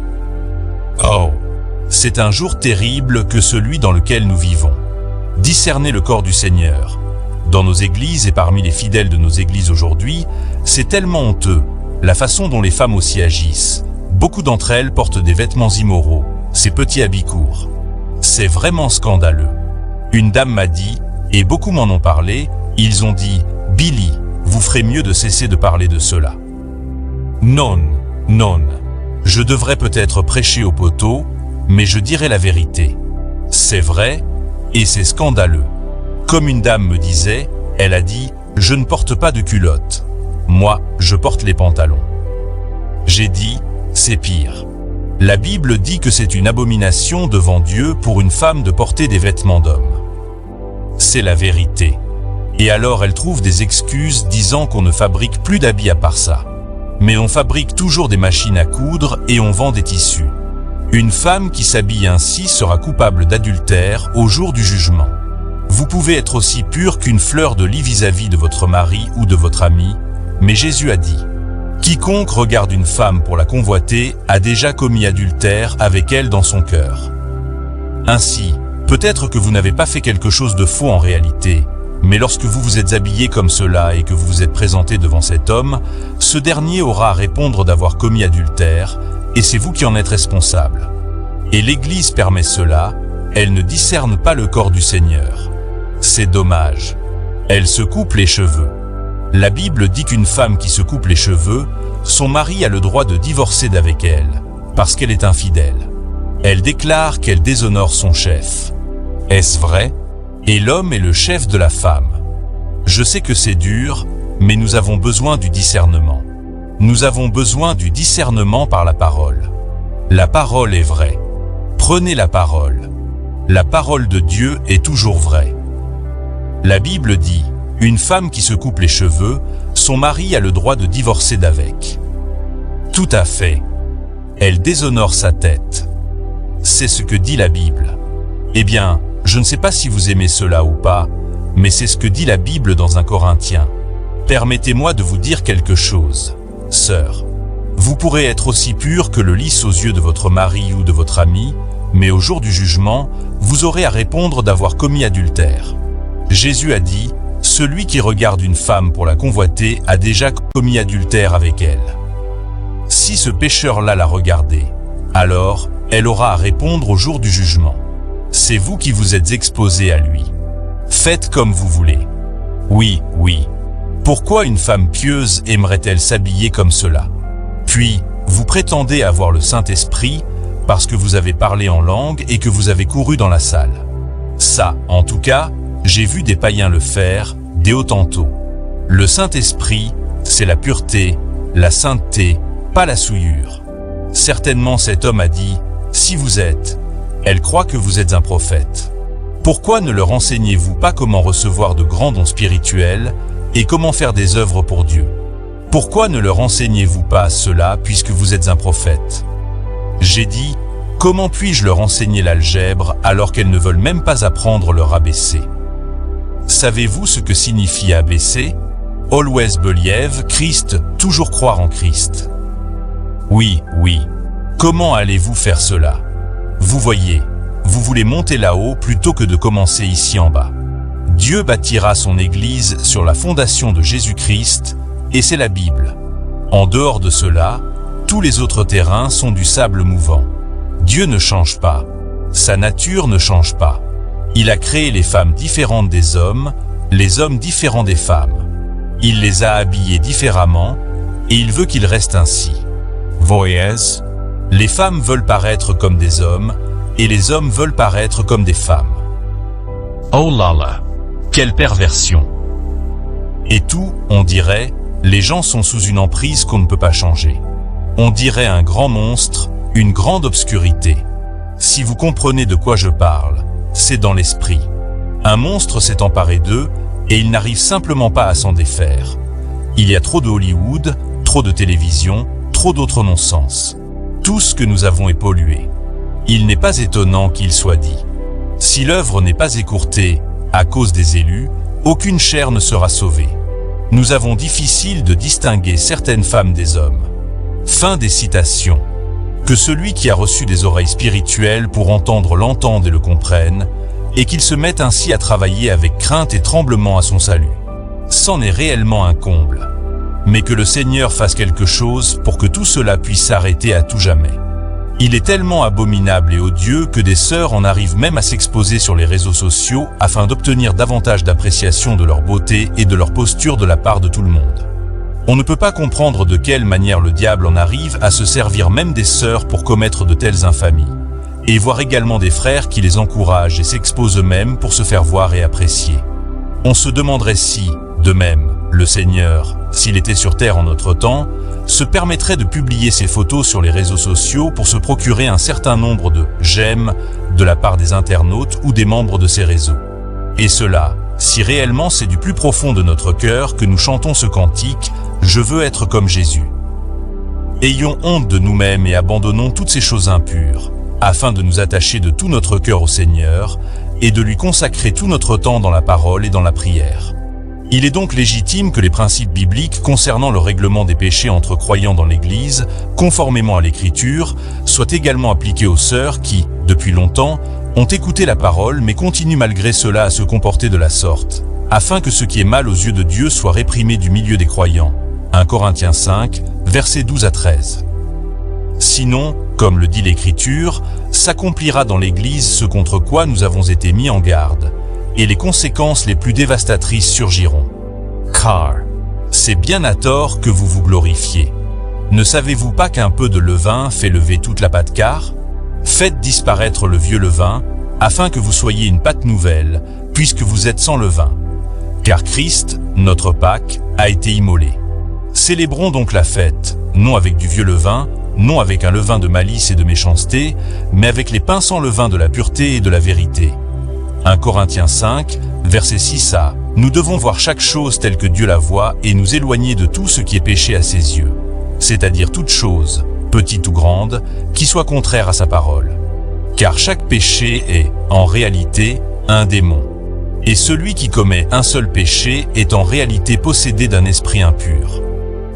Oh! C'est un jour terrible que celui dans lequel nous vivons. Discernez le corps du Seigneur. Dans nos églises et parmi les fidèles de nos églises aujourd'hui, c'est tellement honteux, la façon dont les femmes aussi agissent. Beaucoup d'entre elles portent des vêtements immoraux, ces petits habits courts. C'est vraiment scandaleux. Une dame m'a dit, et beaucoup m'en ont parlé, ils ont dit, « Billy, vous ferez mieux de cesser de parler de cela. » Non, non. Je devrais peut-être prêcher au poteau, mais je dirai la vérité. C'est vrai, et c'est scandaleux. Comme une dame me disait, elle a dit, « Je ne porte pas de culotte. Moi, je porte les pantalons. » J'ai dit, « C'est pire. La Bible dit que c'est une abomination devant Dieu pour une femme de porter des vêtements d'homme. » C'est la vérité. Et alors elle trouve des excuses disant qu'on ne fabrique plus d'habits à part ça. Mais on fabrique toujours des machines à coudre et on vend des tissus. Une femme qui s'habille ainsi sera coupable d'adultère au jour du jugement. Vous pouvez être aussi pur qu'une fleur de lys vis-à-vis de votre mari ou de votre ami, mais Jésus a dit, « Quiconque regarde une femme pour la convoiter a déjà commis adultère avec elle dans son cœur. » Ainsi, peut-être que vous n'avez pas fait quelque chose de faux en réalité, mais lorsque vous vous êtes habillé comme cela et que vous vous êtes présenté devant cet homme, ce dernier aura à répondre d'avoir commis adultère, et c'est vous qui en êtes responsable. Et l'Église permet cela, elle ne discerne pas le corps du Seigneur. C'est dommage. Elle se coupe les cheveux. La Bible dit qu'une femme qui se coupe les cheveux son mari a le droit de divorcer d'avec elle, parce qu'elle est infidèle. Elle déclare qu'elle déshonore son chef. Est-ce vrai? Et l'homme est le chef de la femme. Je sais que c'est dur, mais nous avons besoin du discernement. Nous avons besoin du discernement par la parole. La parole est vraie. Prenez la parole. La parole de Dieu est toujours vraie. La Bible dit, une femme qui se coupe les cheveux, son mari a le droit de divorcer d'avec. Tout à fait. Elle déshonore sa tête. C'est ce que dit la Bible. Eh bien, je ne sais pas si vous aimez cela ou pas, mais c'est ce que dit la Bible dans 1 Corinthiens. Permettez-moi de vous dire quelque chose, sœur. Vous pourrez être aussi pure que le lys aux yeux de votre mari ou de votre ami, mais au jour du jugement, vous aurez à répondre d'avoir commis adultère. Jésus a dit, « Celui qui regarde une femme pour la convoiter a déjà commis adultère avec elle. » Si ce pécheur-là l'a regardée, alors elle aura à répondre au jour du jugement. C'est vous qui vous êtes exposé à lui. Faites comme vous voulez. Oui, oui. Pourquoi une femme pieuse aimerait-elle s'habiller comme cela? Puis, vous prétendez avoir le Saint-Esprit parce que vous avez parlé en langue et que vous avez couru dans la salle. Ça, en tout cas, j'ai vu des païens le faire, des Hottentots. Le Saint-Esprit, c'est la pureté, la sainteté, pas la souillure. Certainement cet homme a dit, si vous êtes, elle croit que vous êtes un prophète. Pourquoi ne leur enseignez-vous pas comment recevoir de grands dons spirituels et comment faire des œuvres pour Dieu? Pourquoi ne leur enseignez-vous pas cela puisque vous êtes un prophète? J'ai dit, comment puis-je leur enseigner l'algèbre alors qu'elles ne veulent même pas apprendre leur ABC? Savez-vous ce que signifie ABC? Always believe Christ, toujours croire en Christ. Oui, oui. Comment allez-vous faire cela? Vous voyez, vous voulez monter là-haut plutôt que de commencer ici en bas. Dieu bâtira son Église sur la fondation de Jésus-Christ, et c'est la Bible. En dehors de cela, tous les autres terrains sont du sable mouvant. Dieu ne change pas. Sa nature ne change pas. Il a créé les femmes différentes des hommes, les hommes différents des femmes. Il les a habillés différemment, et il veut qu'ils restent ainsi. Voyez, les femmes veulent paraître comme des hommes, et les hommes veulent paraître comme des femmes. Oh là là, quelle perversion! Et tout, on dirait, les gens sont sous une emprise qu'on ne peut pas changer. On dirait un grand monstre, une grande obscurité. Si vous comprenez de quoi je parle, c'est dans l'esprit. Un monstre s'est emparé d'eux, et il n'arrive simplement pas à s'en défaire. Il y a trop de Hollywood, trop de télévision, trop d'autres non-sens. Tout ce que nous avons est pollué. Il n'est pas étonnant qu'il soit dit. Si l'œuvre n'est pas écourtée, à cause des élus, aucune chair ne sera sauvée. Nous avons difficile de distinguer certaines femmes des hommes. Fin des citations. Que celui qui a reçu des oreilles spirituelles pour entendre l'entende et le comprenne, et qu'il se mette ainsi à travailler avec crainte et tremblement à son salut. C'en est réellement un comble. Mais que le Seigneur fasse quelque chose pour que tout cela puisse s'arrêter à tout jamais. Il est tellement abominable et odieux que des sœurs en arrivent même à s'exposer sur les réseaux sociaux afin d'obtenir davantage d'appréciation de leur beauté et de leur posture de la part de tout le monde. On ne peut pas comprendre de quelle manière le diable en arrive à se servir même des sœurs pour commettre de telles infamies. Et voir également des frères qui les encouragent et s'exposent eux-mêmes pour se faire voir et apprécier. On se demanderait si, de même, le Seigneur, s'il était sur terre en notre temps, se permettrait de publier ses photos sur les réseaux sociaux pour se procurer un certain nombre de « j'aime » de la part des internautes ou des membres de ces réseaux. Et cela, si réellement c'est du plus profond de notre cœur que nous chantons ce cantique « Je veux être comme Jésus ». Ayons honte de nous-mêmes et abandonnons toutes ces choses impures, afin de nous attacher de tout notre cœur au Seigneur et de lui consacrer tout notre temps dans la parole et dans la prière. Il est donc légitime que les principes bibliques concernant le règlement des péchés entre croyants dans l'Église, conformément à l'Écriture, soient également appliqués aux sœurs qui, depuis longtemps, ont écouté la parole mais continuent malgré cela à se comporter de la sorte, afin que ce qui est mal aux yeux de Dieu soit réprimé du milieu des croyants. 1 Corinthiens 5, versets 12 à 13. Sinon, comme le dit l'Écriture, s'accomplira dans l'Église ce contre quoi nous avons été mis en garde, et les conséquences les plus dévastatrices surgiront. Car c'est bien à tort que vous vous glorifiez. Ne savez-vous pas qu'un peu de levain fait lever toute la pâte carre ? Faites disparaître le vieux levain, afin que vous soyez une pâte nouvelle, puisque vous êtes sans levain. Car Christ, notre Pâque, a été immolé. Célébrons donc la fête, non avec du vieux levain, non avec un levain de malice et de méchanceté, mais avec les pains sans levain de la pureté et de la vérité. 1 Corinthiens 5, verset 6 à « Nous devons voir chaque chose telle que Dieu la voit et nous éloigner de tout ce qui est péché à ses yeux, c'est-à-dire toute chose, petite ou grande, qui soit contraire à sa parole. Car chaque péché est, en réalité, un démon. Et celui qui commet un seul péché est en réalité possédé d'un esprit impur.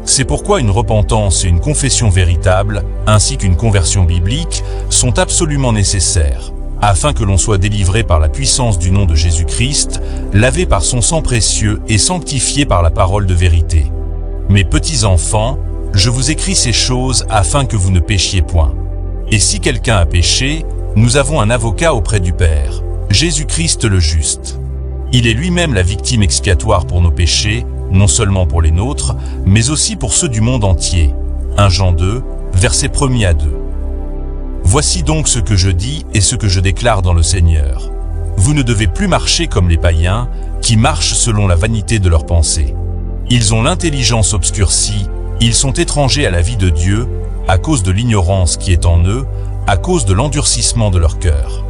C'est pourquoi une repentance et une confession véritable, ainsi qu'une conversion biblique, sont absolument nécessaires, afin que l'on soit délivré par la puissance du nom de Jésus-Christ, lavé par son sang précieux et sanctifié par la parole de vérité. Mes petits enfants, je vous écris ces choses afin que vous ne péchiez point. Et si quelqu'un a péché, nous avons un avocat auprès du Père, Jésus-Christ le juste. Il est lui-même la victime expiatoire pour nos péchés, non seulement pour les nôtres, mais aussi pour ceux du monde entier. 1 Jean 2, versets 1 à 2. Voici donc ce que je dis et ce que je déclare dans le Seigneur. Vous ne devez plus marcher comme les païens, qui marchent selon la vanité de leurs pensées. Ils ont l'intelligence obscurcie, ils sont étrangers à la vie de Dieu, à cause de l'ignorance qui est en eux, à cause de l'endurcissement de leur cœur.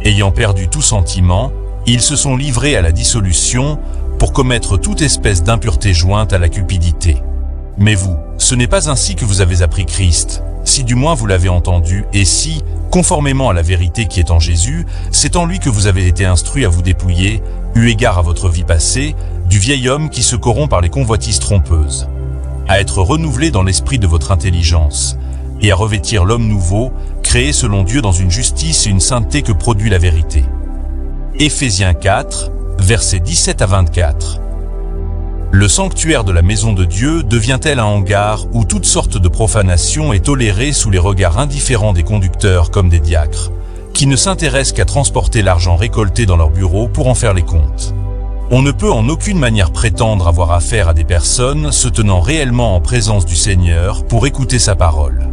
Ayant perdu tout sentiment, ils se sont livrés à la dissolution pour commettre toute espèce d'impureté jointe à la cupidité. Mais vous, ce n'est pas ainsi que vous avez appris Christ, si du moins vous l'avez entendu, et si, conformément à la vérité qui est en Jésus, c'est en lui que vous avez été instruits à vous dépouiller, eu égard à votre vie passée, du vieil homme qui se corrompt par les convoitises trompeuses, à être renouvelé dans l'esprit de votre intelligence, et à revêtir l'homme nouveau, créé selon Dieu dans une justice et une sainteté que produit la vérité. Éphésiens 4, versets 17 à 24. Le sanctuaire de la maison de Dieu devient-elle un hangar où toutes sortes de profanation est tolérée sous les regards indifférents des conducteurs comme des diacres, qui ne s'intéressent qu'à transporter l'argent récolté dans leur bureau pour en faire les comptes. On ne peut en aucune manière prétendre avoir affaire à des personnes se tenant réellement en présence du Seigneur pour écouter sa parole.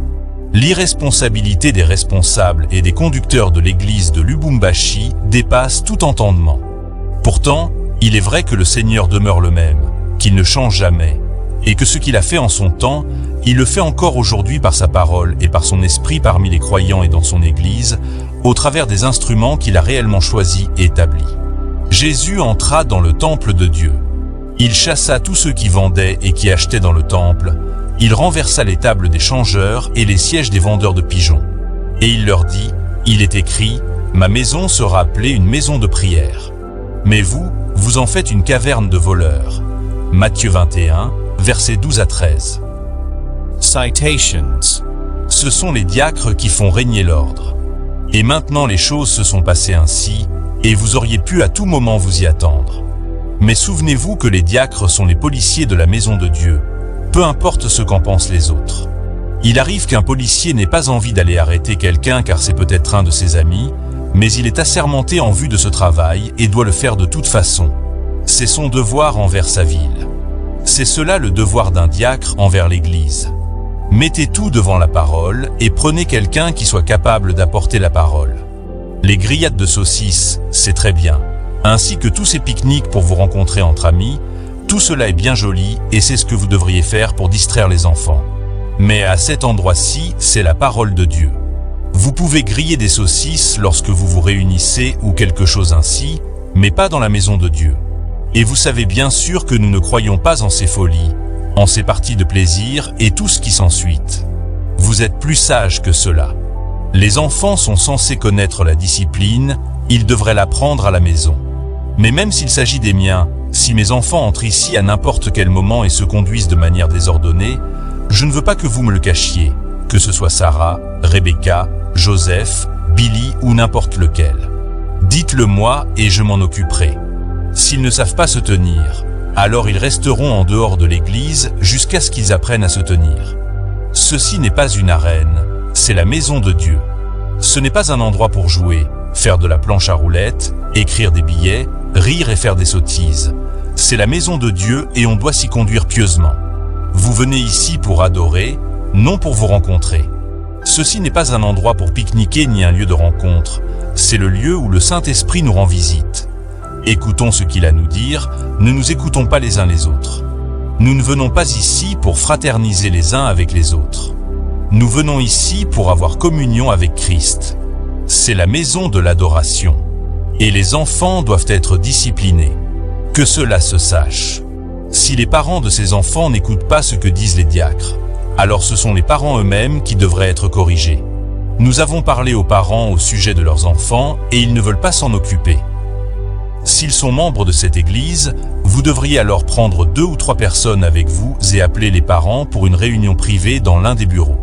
L'irresponsabilité des responsables et des conducteurs de l'église de Lubumbashi dépasse tout entendement. Pourtant, il est vrai que le Seigneur demeure le même, qu'il ne change jamais, et que ce qu'il a fait en son temps, il le fait encore aujourd'hui par sa parole et par son esprit parmi les croyants et dans son église, au travers des instruments qu'il a réellement choisis et établis. Jésus entra dans le temple de Dieu. Il chassa tous ceux qui vendaient et qui achetaient dans le temple. Il renversa les tables des changeurs et les sièges des vendeurs de pigeons. Et il leur dit, il est écrit, ma maison sera appelée une maison de prière. Mais vous, vous en faites une caverne de voleurs. Matthieu 21, versets 12 à 13. Citations. Ce sont les diacres qui font régner l'ordre. Et maintenant les choses se sont passées ainsi, et vous auriez pu à tout moment vous y attendre. Mais souvenez-vous que les diacres sont les policiers de la maison de Dieu, peu importe ce qu'en pensent les autres. Il arrive qu'un policier n'ait pas envie d'aller arrêter quelqu'un car c'est peut-être un de ses amis, mais il est assermenté en vue de ce travail et doit le faire de toute façon. C'est son devoir envers sa ville. C'est cela le devoir d'un diacre envers l'Église. Mettez tout devant la parole et prenez quelqu'un qui soit capable d'apporter la parole. Les grillades de saucisses, c'est très bien, ainsi que tous ces pique-niques pour vous rencontrer entre amis, tout cela est bien joli et c'est ce que vous devriez faire pour distraire les enfants. Mais à cet endroit-ci, c'est la parole de Dieu. Vous pouvez griller des saucisses lorsque vous vous réunissez ou quelque chose ainsi, mais pas dans la maison de Dieu. Et vous savez bien sûr que nous ne croyons pas en ces folies, en ces parties de plaisir et tout ce qui s'ensuit. Vous êtes plus sages que cela. Les enfants sont censés connaître la discipline, ils devraient l'apprendre à la maison. Mais même s'il s'agit des miens, si mes enfants entrent ici à n'importe quel moment et se conduisent de manière désordonnée, je ne veux pas que vous me le cachiez, que ce soit Sarah, Rebecca, Joseph, Billy ou n'importe lequel. Dites-le moi et je m'en occuperai. S'ils ne savent pas se tenir, alors ils resteront en dehors de l'église jusqu'à ce qu'ils apprennent à se tenir. Ceci n'est pas une arène, c'est la maison de Dieu. Ce n'est pas un endroit pour jouer, faire de la planche à roulettes, écrire des billets, rire et faire des sottises. C'est la maison de Dieu et on doit s'y conduire pieusement. Vous venez ici pour adorer, non pour vous rencontrer. Ceci n'est pas un endroit pour pique-niquer ni un lieu de rencontre, c'est le lieu où le Saint-Esprit nous rend visite. Écoutons ce qu'il a à nous dire, ne nous écoutons pas les uns les autres. Nous ne venons pas ici pour fraterniser les uns avec les autres. Nous venons ici pour avoir communion avec Christ. C'est la maison de l'adoration. Et les enfants doivent être disciplinés. Que cela se sache. Si les parents de ces enfants n'écoutent pas ce que disent les diacres, alors ce sont les parents eux-mêmes qui devraient être corrigés. Nous avons parlé aux parents au sujet de leurs enfants et ils ne veulent pas s'en occuper. S'ils sont membres de cette église, vous devriez alors prendre 2 ou 3 personnes avec vous et appeler les parents pour une réunion privée dans l'un des bureaux.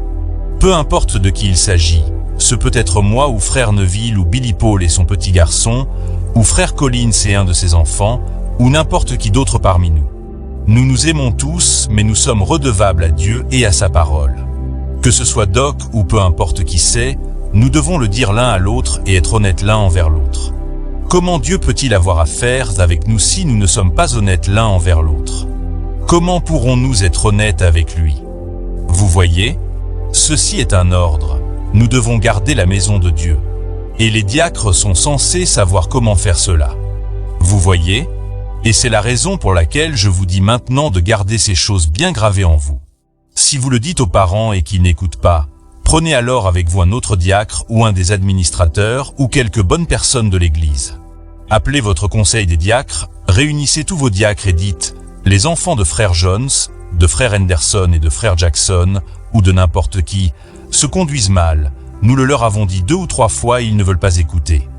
Peu importe de qui il s'agit, ce peut être moi ou frère Neville ou Billy Paul et son petit garçon, ou frère Collins et un de ses enfants, ou n'importe qui d'autre parmi nous. Nous nous aimons tous, mais nous sommes redevables à Dieu et à sa parole. Que ce soit Doc ou peu importe qui c'est, nous devons le dire l'un à l'autre et être honnêtes l'un envers l'autre. Comment Dieu peut-il avoir affaire avec nous si nous ne sommes pas honnêtes l'un envers l'autre? Comment pourrons-nous être honnêtes avec lui? Vous voyez, ceci est un ordre. Nous devons garder la maison de Dieu. Et les diacres sont censés savoir comment faire cela. Vous voyez? Et c'est la raison pour laquelle je vous dis maintenant de garder ces choses bien gravées en vous. Si vous le dites aux parents et qu'ils n'écoutent pas, prenez alors avec vous un autre diacre ou un des administrateurs ou quelques bonnes personnes de l'église. Appelez votre conseil des diacres, réunissez tous vos diacres et dites « Les enfants de frère Jones, de frère Henderson et de frère Jackson, ou de n'importe qui, se conduisent mal. Nous le leur avons dit 2 ou 3 fois et ils ne veulent pas écouter. »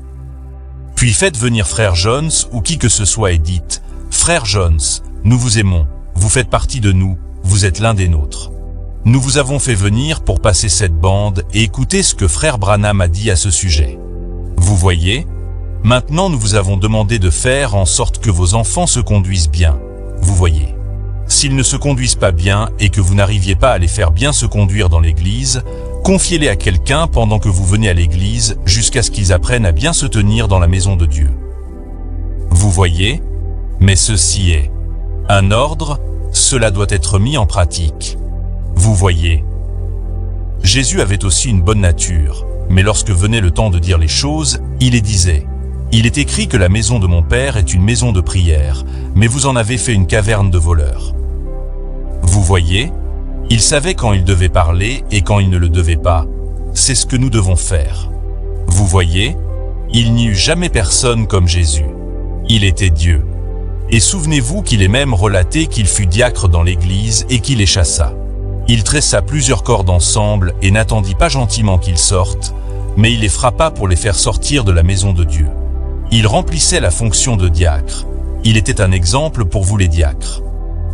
Puis faites venir frère Jones ou qui que ce soit et dites « Frère Jones, nous vous aimons, vous faites partie de nous, vous êtes l'un des nôtres. Nous vous avons fait venir pour passer cette bande et écouter ce que frère Branham a dit à ce sujet. Vous voyez? Maintenant nous vous avons demandé de faire en sorte que vos enfants se conduisent bien. Vous voyez? S'ils ne se conduisent pas bien et que vous n'arriviez pas à les faire bien se conduire dans l'église, confiez-les à quelqu'un pendant que vous venez à l'église jusqu'à ce qu'ils apprennent à bien se tenir dans la maison de Dieu. Vous voyez? Mais ceci est un ordre, cela doit être mis en pratique. Vous voyez? Jésus avait aussi une bonne nature, mais lorsque venait le temps de dire les choses, il les disait. Il est écrit que la maison de mon Père est une maison de prière, mais vous en avez fait une caverne de voleurs. Vous voyez? Il savait quand il devait parler et quand il ne le devait pas. C'est ce que nous devons faire. Vous voyez? Il n'y eut jamais personne comme Jésus. Il était Dieu. Et souvenez-vous qu'il est même relaté qu'il fut diacre dans l'église et qu'il les chassa. Il tressa plusieurs cordes ensemble et n'attendit pas gentiment qu'ils sortent, mais il les frappa pour les faire sortir de la maison de Dieu. Il remplissait la fonction de diacre. Il était un exemple pour vous les diacres.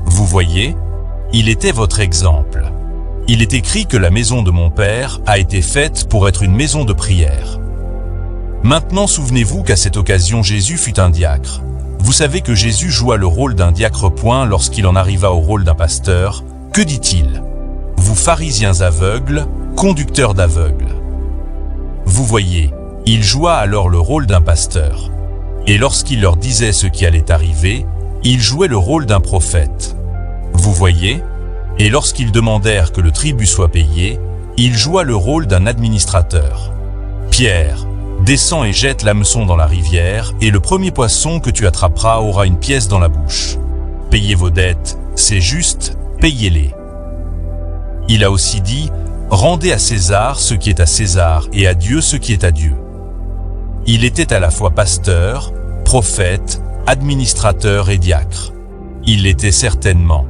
Vous voyez? Il était votre exemple. Il est écrit que la maison de mon Père a été faite pour être une maison de prière. Maintenant souvenez-vous qu'à cette occasion Jésus fut un diacre. Vous savez que Jésus joua le rôle d'un diacre point lorsqu'il en arriva au rôle d'un pasteur. Que dit-il? Vous pharisiens aveugles, conducteurs d'aveugles. Vous voyez, il joua alors le rôle d'un pasteur. Et lorsqu'il leur disait ce qui allait arriver, il jouait le rôle d'un prophète. Vous voyez? Et lorsqu'ils demandèrent que le tribut soit payé, il joua le rôle d'un administrateur. Pierre, descends et jette l'hameçon dans la rivière, et le premier poisson que tu attraperas aura une pièce dans la bouche. Payez vos dettes, c'est juste, payez-les. Il a aussi dit, rendez à César ce qui est à César et à Dieu ce qui est à Dieu. Il était à la fois pasteur, prophète, administrateur et diacre. Il l'était certainement.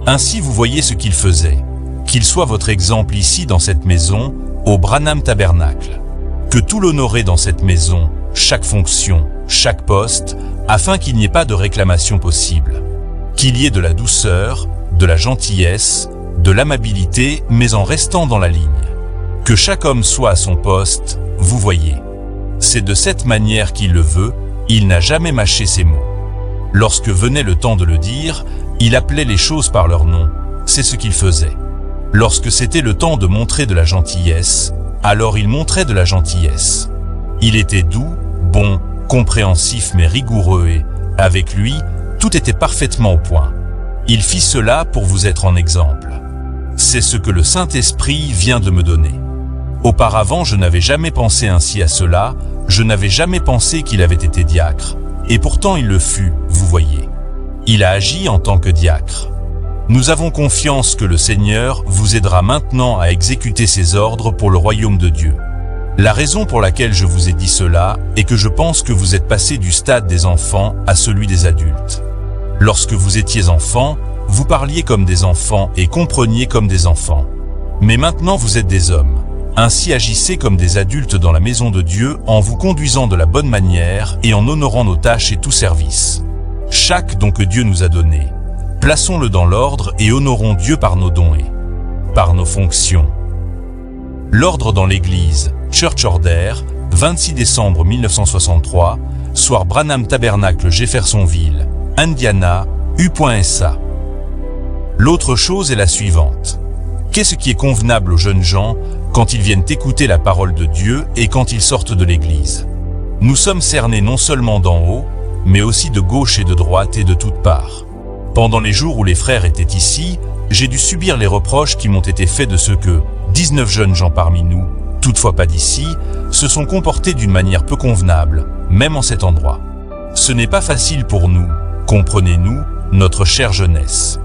Ainsi vous voyez ce qu'il faisait. Qu'il soit votre exemple ici dans cette maison, au Branham Tabernacle. Que tout l'honorez dans cette maison, chaque fonction, chaque poste, afin qu'il n'y ait pas de réclamation possible. Qu'il y ait de la douceur, de la gentillesse, de l'amabilité, mais en restant dans la ligne. Que chaque homme soit à son poste, vous voyez. C'est de cette manière qu'il le veut, il n'a jamais mâché ses mots. Lorsque venait le temps de le dire, il appelait les choses par leur nom, c'est ce qu'il faisait. Lorsque c'était le temps de montrer de la gentillesse, alors il montrait de la gentillesse. Il était doux, bon, compréhensif mais rigoureux et, avec lui, tout était parfaitement au point. Il fit cela pour vous être en exemple. C'est ce que le Saint-Esprit vient de me donner. Auparavant, je n'avais jamais pensé ainsi à cela, je n'avais jamais pensé qu'il avait été diacre. Et pourtant il le fut, vous voyez. Il a agi en tant que diacre. Nous avons confiance que le Seigneur vous aidera maintenant à exécuter ses ordres pour le royaume de Dieu. La raison pour laquelle je vous ai dit cela est que je pense que vous êtes passé du stade des enfants à celui des adultes. Lorsque vous étiez enfant, vous parliez comme des enfants et compreniez comme des enfants. Mais maintenant vous êtes des hommes. Ainsi agissez comme des adultes dans la maison de Dieu en vous conduisant de la bonne manière et en honorant nos tâches et tout service. Chaque don que Dieu nous a donné, plaçons-le dans l'ordre et honorons Dieu par nos dons et par nos fonctions. L'ordre dans l'Église, Church Order, 26 décembre 1963, soir Branham Tabernacle Jeffersonville, Indiana, U.SA. L'autre chose est la suivante. Qu'est-ce qui est convenable aux jeunes gens quand ils viennent écouter la parole de Dieu et quand ils sortent de l'Église? Nous sommes cernés non seulement d'en haut, mais aussi de gauche et de droite et de toutes parts. Pendant les jours où les frères étaient ici, j'ai dû subir les reproches qui m'ont été faits de ceux que 19 jeunes gens parmi nous, toutefois pas d'ici, se sont comportés d'une manière peu convenable, même en cet endroit. Ce n'est pas facile pour nous, comprenez-nous, notre chère jeunesse.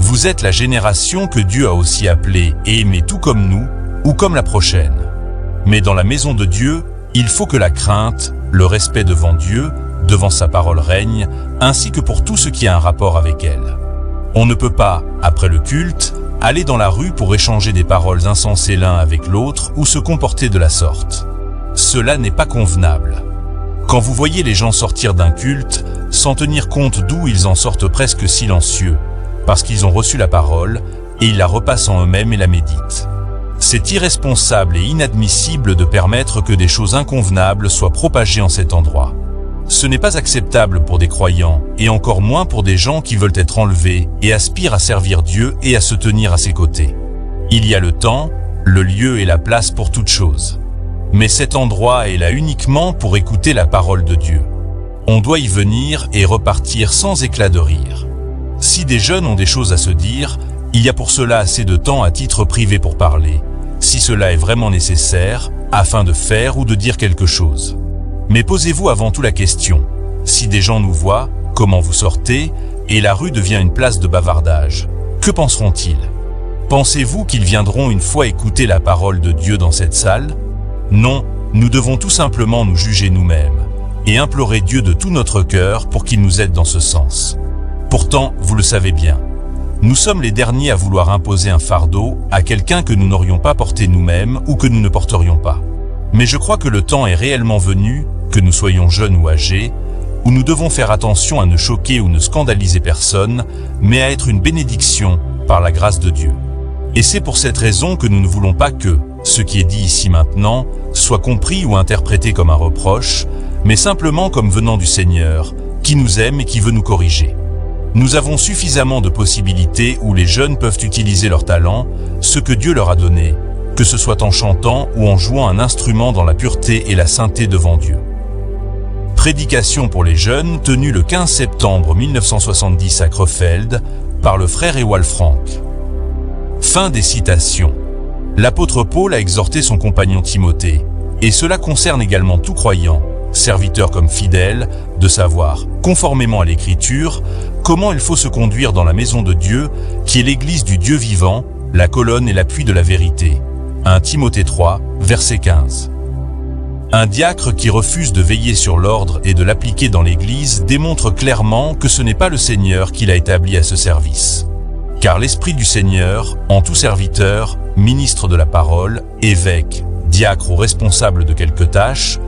Vous êtes la génération que Dieu a aussi appelée et aimée tout comme nous, ou comme la prochaine. Mais dans la maison de Dieu, il faut que la crainte, le respect devant Dieu, devant sa parole règne, ainsi que pour tout ce qui a un rapport avec elle. On ne peut pas, après le culte, aller dans la rue pour échanger des paroles insensées l'un avec l'autre ou se comporter de la sorte. Cela n'est pas convenable. Quand vous voyez les gens sortir d'un culte, sans tenir compte d'où ils en sortent presque silencieux, parce qu'ils ont reçu la parole, et ils la repassent en eux-mêmes et la méditent. C'est irresponsable et inadmissible de permettre que des choses inconvenables soient propagées en cet endroit. Ce n'est pas acceptable pour des croyants, et encore moins pour des gens qui veulent être enlevés et aspirent à servir Dieu et à se tenir à ses côtés. Il y a le temps, le lieu et la place pour toute chose. Mais cet endroit est là uniquement pour écouter la parole de Dieu. On doit y venir et repartir sans éclat de rire. Si des jeunes ont des choses à se dire, il y a pour cela assez de temps à titre privé pour parler, si cela est vraiment nécessaire, afin de faire ou de dire quelque chose. Mais posez-vous avant tout la question, si des gens nous voient, comment vous sortez, et la rue devient une place de bavardage, que penseront-ils? Pensez-vous qu'ils viendront une fois écouter la parole de Dieu dans cette salle? Non, nous devons tout simplement nous juger nous-mêmes, et implorer Dieu de tout notre cœur pour qu'il nous aide dans ce sens. Pourtant, vous le savez bien, nous sommes les derniers à vouloir imposer un fardeau à quelqu'un que nous n'aurions pas porté nous-mêmes ou que nous ne porterions pas. Mais je crois que le temps est réellement venu, que nous soyons jeunes ou âgés, où nous devons faire attention à ne choquer ou ne scandaliser personne, mais à être une bénédiction par la grâce de Dieu. Et c'est pour cette raison que nous ne voulons pas que ce qui est dit ici maintenant soit compris ou interprété comme un reproche, mais simplement comme venant du Seigneur, qui nous aime et qui veut nous corriger. Nous avons suffisamment de possibilités où les jeunes peuvent utiliser leur talent, ce que Dieu leur a donné, que ce soit en chantant ou en jouant un instrument dans la pureté et la sainteté devant Dieu. Prédication pour les jeunes tenue le 15 septembre 1970 à Crefeld par le frère Ewald Frank. Fin des citations. L'apôtre Paul a exhorté son compagnon Timothée, et cela concerne également tout croyant, serviteur comme fidèle, de savoir, conformément à l'Écriture, comment il faut se conduire dans la maison de Dieu, qui est l'Église du Dieu vivant, la colonne et l'appui de la vérité. 1 Timothée 3, verset 15. Un diacre qui refuse de veiller sur l'ordre et de l'appliquer dans l'Église démontre clairement que ce n'est pas le Seigneur qui l'a établi à ce service. Car l'Esprit du Seigneur, en tout serviteur, ministre de la parole, évêque, diacre ou responsable de quelque tâche,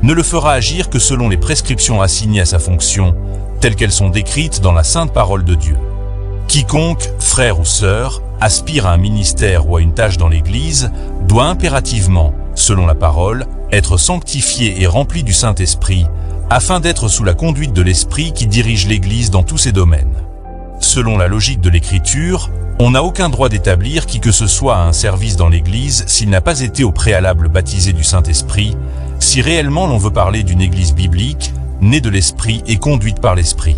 ne le fera agir que selon les prescriptions assignées à sa fonction, telles qu'elles sont décrites dans la sainte parole de Dieu. Quiconque, frère ou sœur, aspire à un ministère ou à une tâche dans l'Église, doit impérativement, selon la parole, être sanctifié et rempli du Saint-Esprit, afin d'être sous la conduite de l'Esprit qui dirige l'Église dans tous ses domaines. Selon la logique de l'Écriture, on n'a aucun droit d'établir qui que ce soit à un service dans l'Église s'il n'a pas été au préalable baptisé du Saint-Esprit, si réellement l'on veut parler d'une Église biblique, née de l'Esprit et conduite par l'Esprit.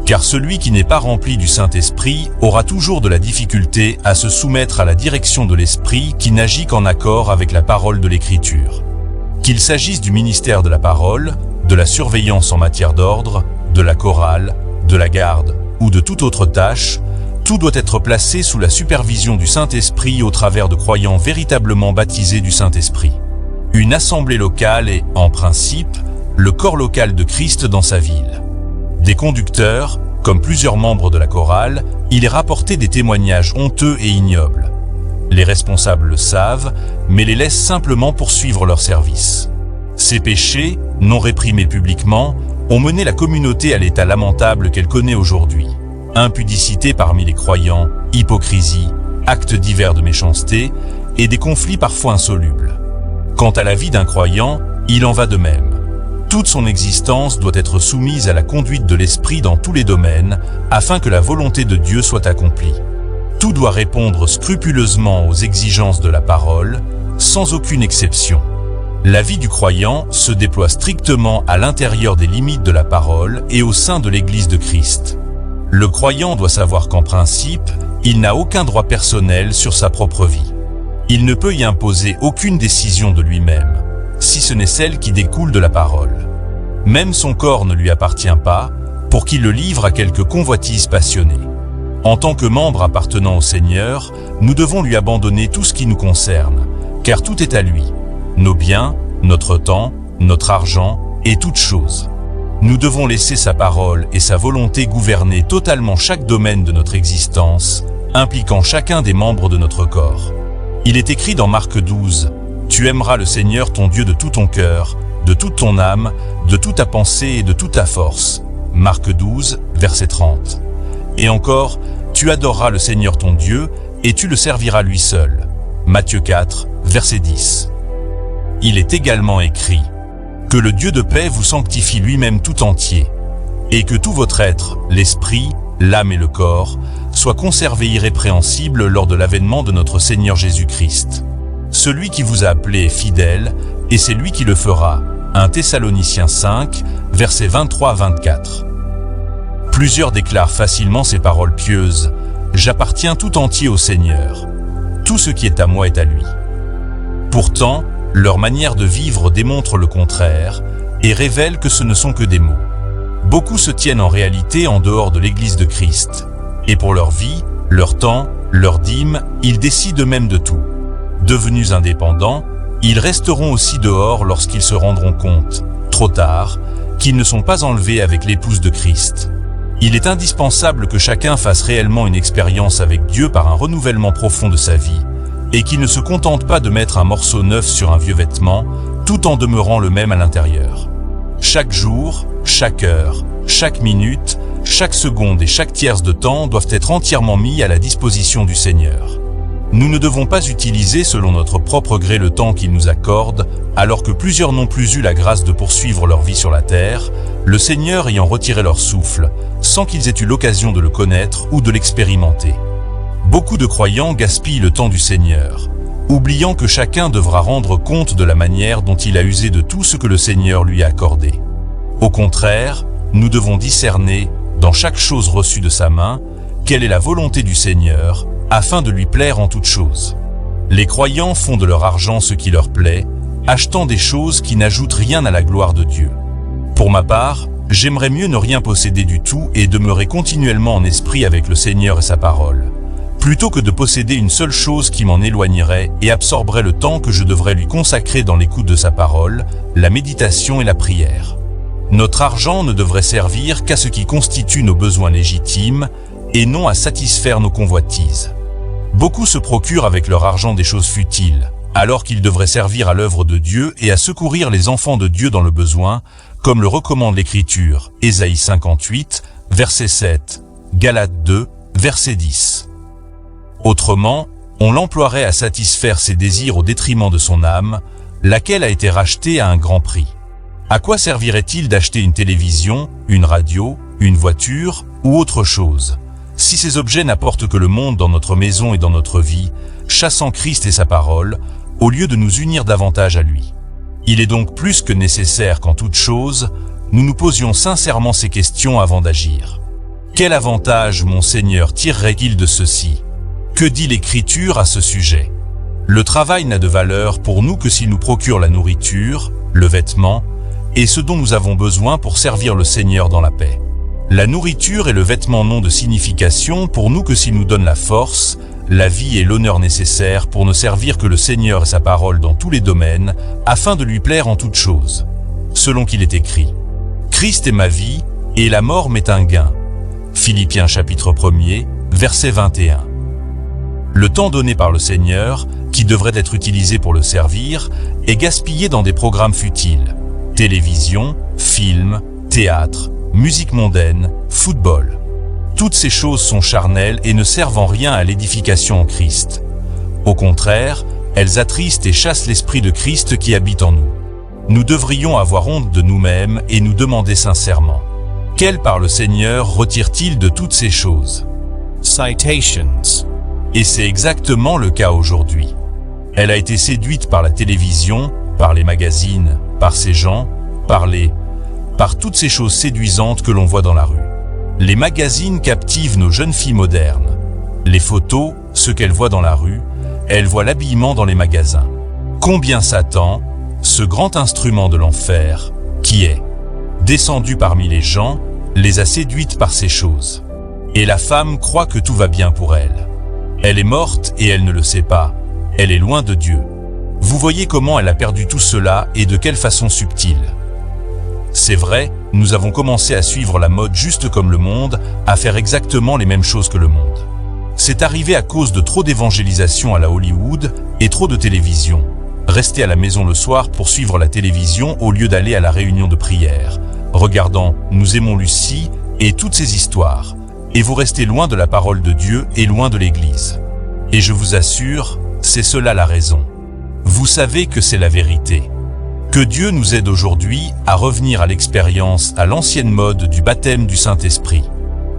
Car celui qui n'est pas rempli du Saint-Esprit aura toujours de la difficulté à se soumettre à la direction de l'Esprit qui n'agit qu'en accord avec la parole de l'Écriture. Qu'il s'agisse du ministère de la parole, de la surveillance en matière d'ordre, de la chorale, de la garde ou de toute autre tâche, tout doit être placé sous la supervision du Saint-Esprit au travers de croyants véritablement baptisés du Saint-Esprit. Une assemblée locale est, en principe, le corps local de Christ dans sa ville. Des conducteurs, comme plusieurs membres de la chorale, il est rapporté des témoignages honteux et ignobles. Les responsables le savent, mais les laissent simplement poursuivre leur service. Ces péchés, non réprimés publiquement, ont mené la communauté à l'état lamentable qu'elle connaît aujourd'hui. Impudicité parmi les croyants, hypocrisie, actes divers de méchanceté et des conflits parfois insolubles. Quant à la vie d'un croyant, il en va de même. Toute son existence doit être soumise à la conduite de l'Esprit dans tous les domaines, afin que la volonté de Dieu soit accomplie. Tout doit répondre scrupuleusement aux exigences de la parole, sans aucune exception. La vie du croyant se déploie strictement à l'intérieur des limites de la parole et au sein de l'Église de Christ. Le croyant doit savoir qu'en principe, il n'a aucun droit personnel sur sa propre vie. Il ne peut y imposer aucune décision de lui-même, si ce n'est celle qui découle de la parole. Même son corps ne lui appartient pas, pour qu'il le livre à quelque convoitise passionnée. En tant que membre appartenant au Seigneur, nous devons lui abandonner tout ce qui nous concerne, car tout est à lui, nos biens, notre temps, notre argent et toutes choses. Nous devons laisser sa parole et sa volonté gouverner totalement chaque domaine de notre existence, impliquant chacun des membres de notre corps. Il est écrit dans Marc 12, « Tu aimeras le Seigneur ton Dieu de tout ton cœur, de toute ton âme, de toute ta pensée et de toute ta force. » Marc 12, verset 30. Et encore, « Tu adoreras le Seigneur ton Dieu, et tu le serviras lui seul. » Matthieu 4, verset 10. Il est également écrit, « Que le Dieu de paix vous sanctifie lui-même tout entier, et que tout votre être, l'esprit, l'âme et le corps, soit conservé irrépréhensible lors de l'avènement de notre Seigneur Jésus-Christ. Celui qui vous a appelé est fidèle, et c'est lui qui le fera. » 1 Thessaloniciens 5, versets 23 à 24. Plusieurs déclarent facilement ces paroles pieuses, « J'appartiens tout entier au Seigneur. Tout ce qui est à moi est à lui. » Pourtant, leur manière de vivre démontre le contraire et révèle que ce ne sont que des mots. Beaucoup se tiennent en réalité en dehors de l'Église de Christ. Et pour leur vie, leur temps, leur dîme, ils décident eux-mêmes de tout. Devenus indépendants, ils resteront aussi dehors lorsqu'ils se rendront compte, trop tard, qu'ils ne sont pas enlevés avec l'épouse de Christ. Il est indispensable que chacun fasse réellement une expérience avec Dieu par un renouvellement profond de sa vie, et qu'il ne se contente pas de mettre un morceau neuf sur un vieux vêtement, tout en demeurant le même à l'intérieur. Chaque jour, chaque heure, chaque minute, chaque seconde et chaque tierce de temps doivent être entièrement mis à la disposition du Seigneur. Nous ne devons pas utiliser selon notre propre gré le temps qu'il nous accorde, alors que plusieurs n'ont plus eu la grâce de poursuivre leur vie sur la terre, le Seigneur ayant retiré leur souffle, sans qu'ils aient eu l'occasion de le connaître ou de l'expérimenter. Beaucoup de croyants gaspillent le temps du Seigneur, oubliant que chacun devra rendre compte de la manière dont il a usé de tout ce que le Seigneur lui a accordé. Au contraire, nous devons discerner, dans chaque chose reçue de sa main, quelle est la volonté du Seigneur, afin de lui plaire en toutes choses. Les croyants font de leur argent ce qui leur plaît, achetant des choses qui n'ajoutent rien à la gloire de Dieu. Pour ma part, j'aimerais mieux ne rien posséder du tout et demeurer continuellement en esprit avec le Seigneur et sa parole, plutôt que de posséder une seule chose qui m'en éloignerait et absorberait le temps que je devrais lui consacrer dans l'écoute de sa parole, la méditation et la prière. Notre argent ne devrait servir qu'à ce qui constitue nos besoins légitimes et non à satisfaire nos convoitises. Beaucoup se procurent avec leur argent des choses futiles, alors qu'ils devraient servir à l'œuvre de Dieu et à secourir les enfants de Dieu dans le besoin, comme le recommande l'Écriture, Ésaïe 58, verset 7, Galates 2, verset 10. Autrement, on l'emploierait à satisfaire ses désirs au détriment de son âme, laquelle a été rachetée à un grand prix. À quoi servirait-il d'acheter une télévision, une radio, une voiture ou autre chose, si ces objets n'apportent que le monde dans notre maison et dans notre vie, chassant Christ et sa parole, au lieu de nous unir davantage à lui? Il est donc plus que nécessaire qu'en toute chose, nous nous posions sincèrement ces questions avant d'agir. Quel avantage mon Seigneur tirerait-il de ceci? Que dit l'Écriture à ce sujet? Le travail n'a de valeur pour nous que s'il nous procure la nourriture, le vêtement, et ce dont nous avons besoin pour servir le Seigneur dans la paix. La nourriture et le vêtement n'ont de signification pour nous que s'il nous donne la force, la vie et l'honneur nécessaires pour ne servir que le Seigneur et sa parole dans tous les domaines, afin de lui plaire en toutes choses. Selon qu'il est écrit, « Christ est ma vie, et la mort m'est un gain. » Philippiens chapitre 1er, verset 21. Le temps donné par le Seigneur, qui devrait être utilisé pour le servir, est gaspillé dans des programmes futiles. Télévision, films, théâtre, musique mondaine, football. Toutes ces choses sont charnelles et ne servent en rien à l'édification en Christ. Au contraire, elles attristent et chassent l'esprit de Christ qui habite en nous. Nous devrions avoir honte de nous-mêmes et nous demander sincèrement, quelle part le Seigneur retire-t-il de toutes ces choses? Citations. Et c'est exactement le cas aujourd'hui. Elle a été séduite par la télévision, par les magazines, par ces gens, par toutes ces choses séduisantes que l'on voit dans la rue. Les magazines captivent nos jeunes filles modernes. Les photos, ce qu'elles voient dans la rue, elles voient l'habillement dans les magasins. Combien Satan, ce grand instrument de l'enfer, qui est descendu parmi les gens, les a séduites par ces choses. Et la femme croit que tout va bien pour elle. Elle est morte et elle ne le sait pas. Elle est loin de Dieu. Vous voyez comment elle a perdu tout cela et de quelle façon subtile. C'est vrai, nous avons commencé à suivre la mode juste comme le monde, à faire exactement les mêmes choses que le monde. C'est arrivé à cause de trop d'évangélisation à la Hollywood et trop de télévision. Rester à la maison le soir pour suivre la télévision au lieu d'aller à la réunion de prière. Regardant « Nous aimons Lucie » et toutes ces histoires. Et vous restez loin de la parole de Dieu et loin de l'Église. Et je vous assure, c'est cela la raison. Vous savez que c'est la vérité. Que Dieu nous aide aujourd'hui à revenir à l'expérience, à l'ancienne mode du baptême du Saint-Esprit.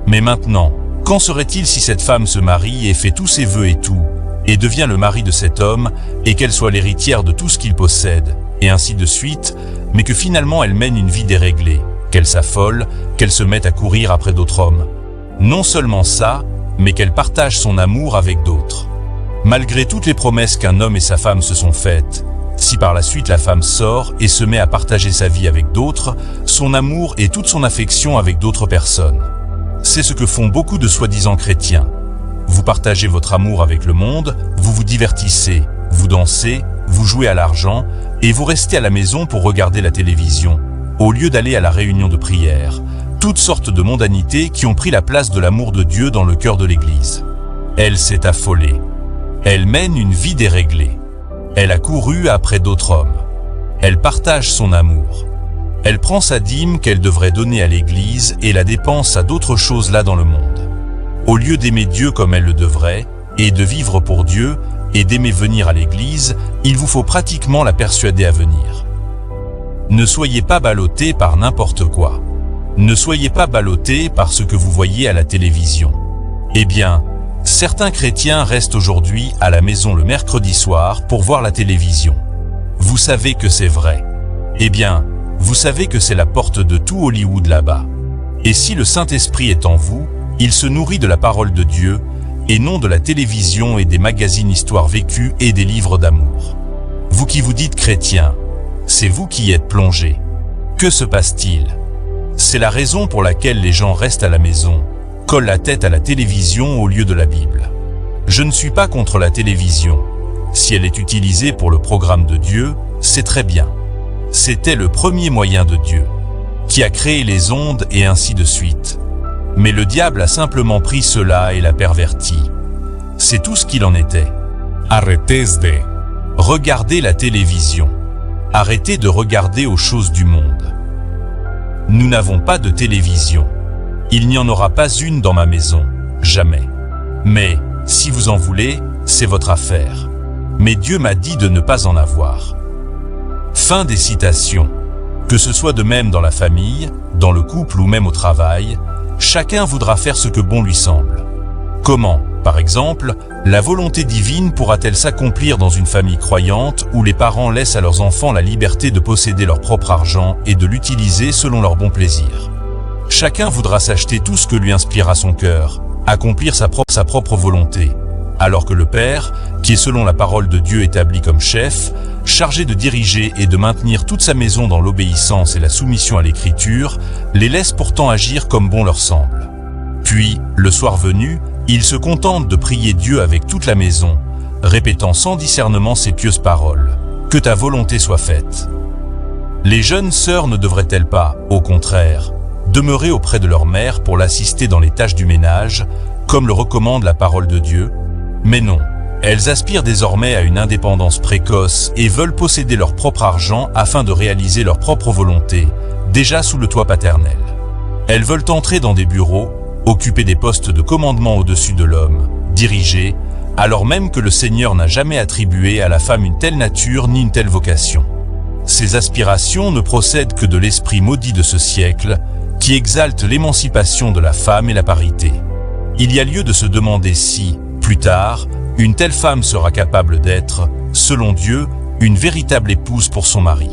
Mais maintenant, qu'en serait-il si cette femme se marie et fait tous ses vœux et tout, et devient le mari de cet homme, et qu'elle soit l'héritière de tout ce qu'il possède, et ainsi de suite, mais que finalement elle mène une vie déréglée, qu'elle s'affole, qu'elle se mette à courir après d'autres hommes. Non seulement ça, mais qu'elle partage son amour avec d'autres. Malgré toutes les promesses qu'un homme et sa femme se sont faites, si par la suite la femme sort et se met à partager sa vie avec d'autres, son amour et toute son affection avec d'autres personnes. C'est ce que font beaucoup de soi-disant chrétiens. Vous partagez votre amour avec le monde, vous vous divertissez, vous dansez, vous jouez à l'argent, et vous restez à la maison pour regarder la télévision, au lieu d'aller à la réunion de prière. Toutes sortes de mondanités qui ont pris la place de l'amour de Dieu dans le cœur de l'Église. Elle s'est affolée. Elle mène une vie déréglée. Elle a couru après d'autres hommes. Elle partage son amour. Elle prend sa dîme qu'elle devrait donner à l'Église et la dépense à d'autres choses là dans le monde. Au lieu d'aimer Dieu comme elle le devrait, et de vivre pour Dieu, et d'aimer venir à l'Église, il vous faut pratiquement la persuader à venir. Ne soyez pas ballottés par n'importe quoi. Ne soyez pas ballottés par ce que vous voyez à la télévision. Eh bien, certains chrétiens restent aujourd'hui à la maison le mercredi soir pour voir la télévision. Vous savez que c'est vrai. Eh bien, vous savez que c'est la porte de tout Hollywood là-bas. Et si le Saint-Esprit est en vous, il se nourrit de la parole de Dieu, et non de la télévision et des magazines histoires vécues et des livres d'amour. Vous qui vous dites chrétien, c'est vous qui y êtes plongé. Que se passe-t-il? C'est la raison pour laquelle les gens restent à la maison, collent la tête à la télévision au lieu de la Bible. Je ne suis pas contre la télévision. Si elle est utilisée pour le programme de Dieu, c'est très bien. C'était le premier moyen de Dieu, qui a créé les ondes et ainsi de suite. Mais le diable a simplement pris cela et l'a perverti. C'est tout ce qu'il en était. Arrêtez de regarder la télévision. Arrêtez de regarder aux choses du monde. Nous n'avons pas de télévision. Il n'y en aura pas une dans ma maison, jamais. Mais, si vous en voulez, c'est votre affaire. Mais Dieu m'a dit de ne pas en avoir. Fin des citations. Que ce soit de même dans la famille, dans le couple ou même au travail, chacun voudra faire ce que bon lui semble. Comment, par exemple, la volonté divine pourra-t-elle s'accomplir dans une famille croyante où les parents laissent à leurs enfants la liberté de posséder leur propre argent et de l'utiliser selon leur bon plaisir? Chacun voudra s'acheter tout ce que lui inspirera son cœur, accomplir sa propre volonté, alors que le Père, qui est selon la parole de Dieu établi comme chef, chargé de diriger et de maintenir toute sa maison dans l'obéissance et la soumission à l'Écriture, les laisse pourtant agir comme bon leur semble. Puis, le soir venu, ils se contentent de prier Dieu avec toute la maison, répétant sans discernement ces pieuses paroles. Que ta volonté soit faite. Les jeunes sœurs ne devraient-elles pas, au contraire, demeurer auprès de leur mère pour l'assister dans les tâches du ménage, comme le recommande la parole de Dieu? Mais non, elles aspirent désormais à une indépendance précoce et veulent posséder leur propre argent afin de réaliser leur propre volonté, déjà sous le toit paternel. Elles veulent entrer dans des bureaux, occuper des postes de commandement au-dessus de l'homme, diriger, alors même que le Seigneur n'a jamais attribué à la femme une telle nature ni une telle vocation. Ces aspirations ne procèdent que de l'esprit maudit de ce siècle, qui exalte l'émancipation de la femme et la parité. Il y a lieu de se demander si, plus tard, une telle femme sera capable d'être, selon Dieu, une véritable épouse pour son mari.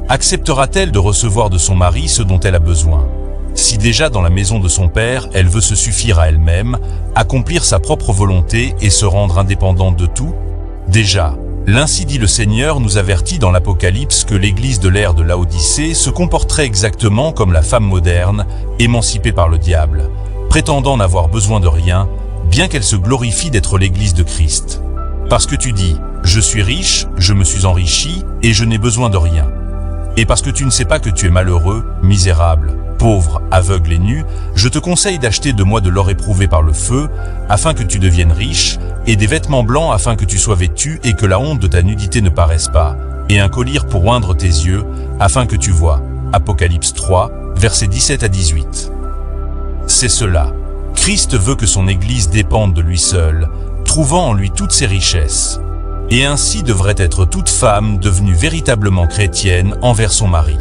Acceptera-t-elle de recevoir de son mari ce dont elle a besoin? Si déjà dans la maison de son père, elle veut se suffire à elle-même, accomplir sa propre volonté et se rendre indépendante de tout? Déjà, l'ainsi dit le Seigneur nous avertit dans l'Apocalypse que l'église de l'ère de Laodicée se comporterait exactement comme la femme moderne, émancipée par le diable, prétendant n'avoir besoin de rien, bien qu'elle se glorifie d'être l'église de Christ. Parce que tu dis, je suis riche, je me suis enrichi, et je n'ai besoin de rien. Et parce que tu ne sais pas que tu es malheureux, misérable, pauvre, aveugle et nu, je te conseille d'acheter de moi de l'or éprouvé par le feu, afin que tu deviennes riche, et des vêtements blancs afin que tu sois vêtu et que la honte de ta nudité ne paraisse pas, et un collier pour oindre tes yeux, afin que tu vois. Apocalypse 3, versets 17 à 18. C'est cela. Christ veut que son Église dépende de lui seul, trouvant en lui toutes ses richesses. Et ainsi devrait être toute femme devenue véritablement chrétienne envers son mari.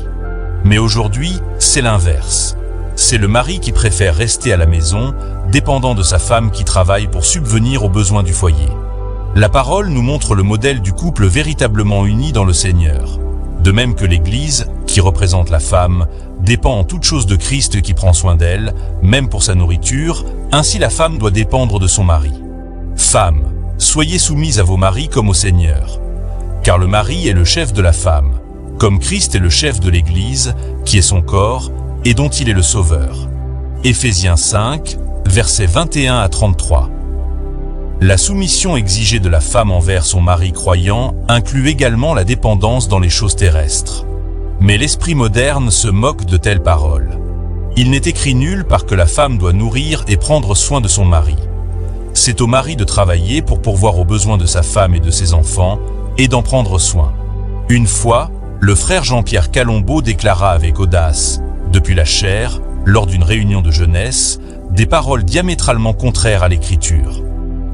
Mais aujourd'hui, c'est l'inverse. C'est le mari qui préfère rester à la maison, dépendant de sa femme qui travaille pour subvenir aux besoins du foyer. La parole nous montre le modèle du couple véritablement uni dans le Seigneur. De même que l'Église, qui représente la femme, dépend en toute chose de Christ qui prend soin d'elle, même pour sa nourriture, ainsi la femme doit dépendre de son mari. Femmes, soyez soumises à vos maris comme au Seigneur. Car le mari est le chef de la femme, comme Christ est le chef de l'Église, qui est son corps, et dont il est le sauveur. Éphésiens 5, versets 21 à 33. La soumission exigée de la femme envers son mari croyant inclut également la dépendance dans les choses terrestres. Mais l'esprit moderne se moque de telles paroles. Il n'est écrit nulle part que la femme doit nourrir et prendre soin de son mari. C'est au mari de travailler pour pourvoir aux besoins de sa femme et de ses enfants, et d'en prendre soin. Une fois, le frère Jean-Pierre Calombo déclara avec audace, depuis la chaire, lors d'une réunion de jeunesse, des paroles diamétralement contraires à l'Écriture.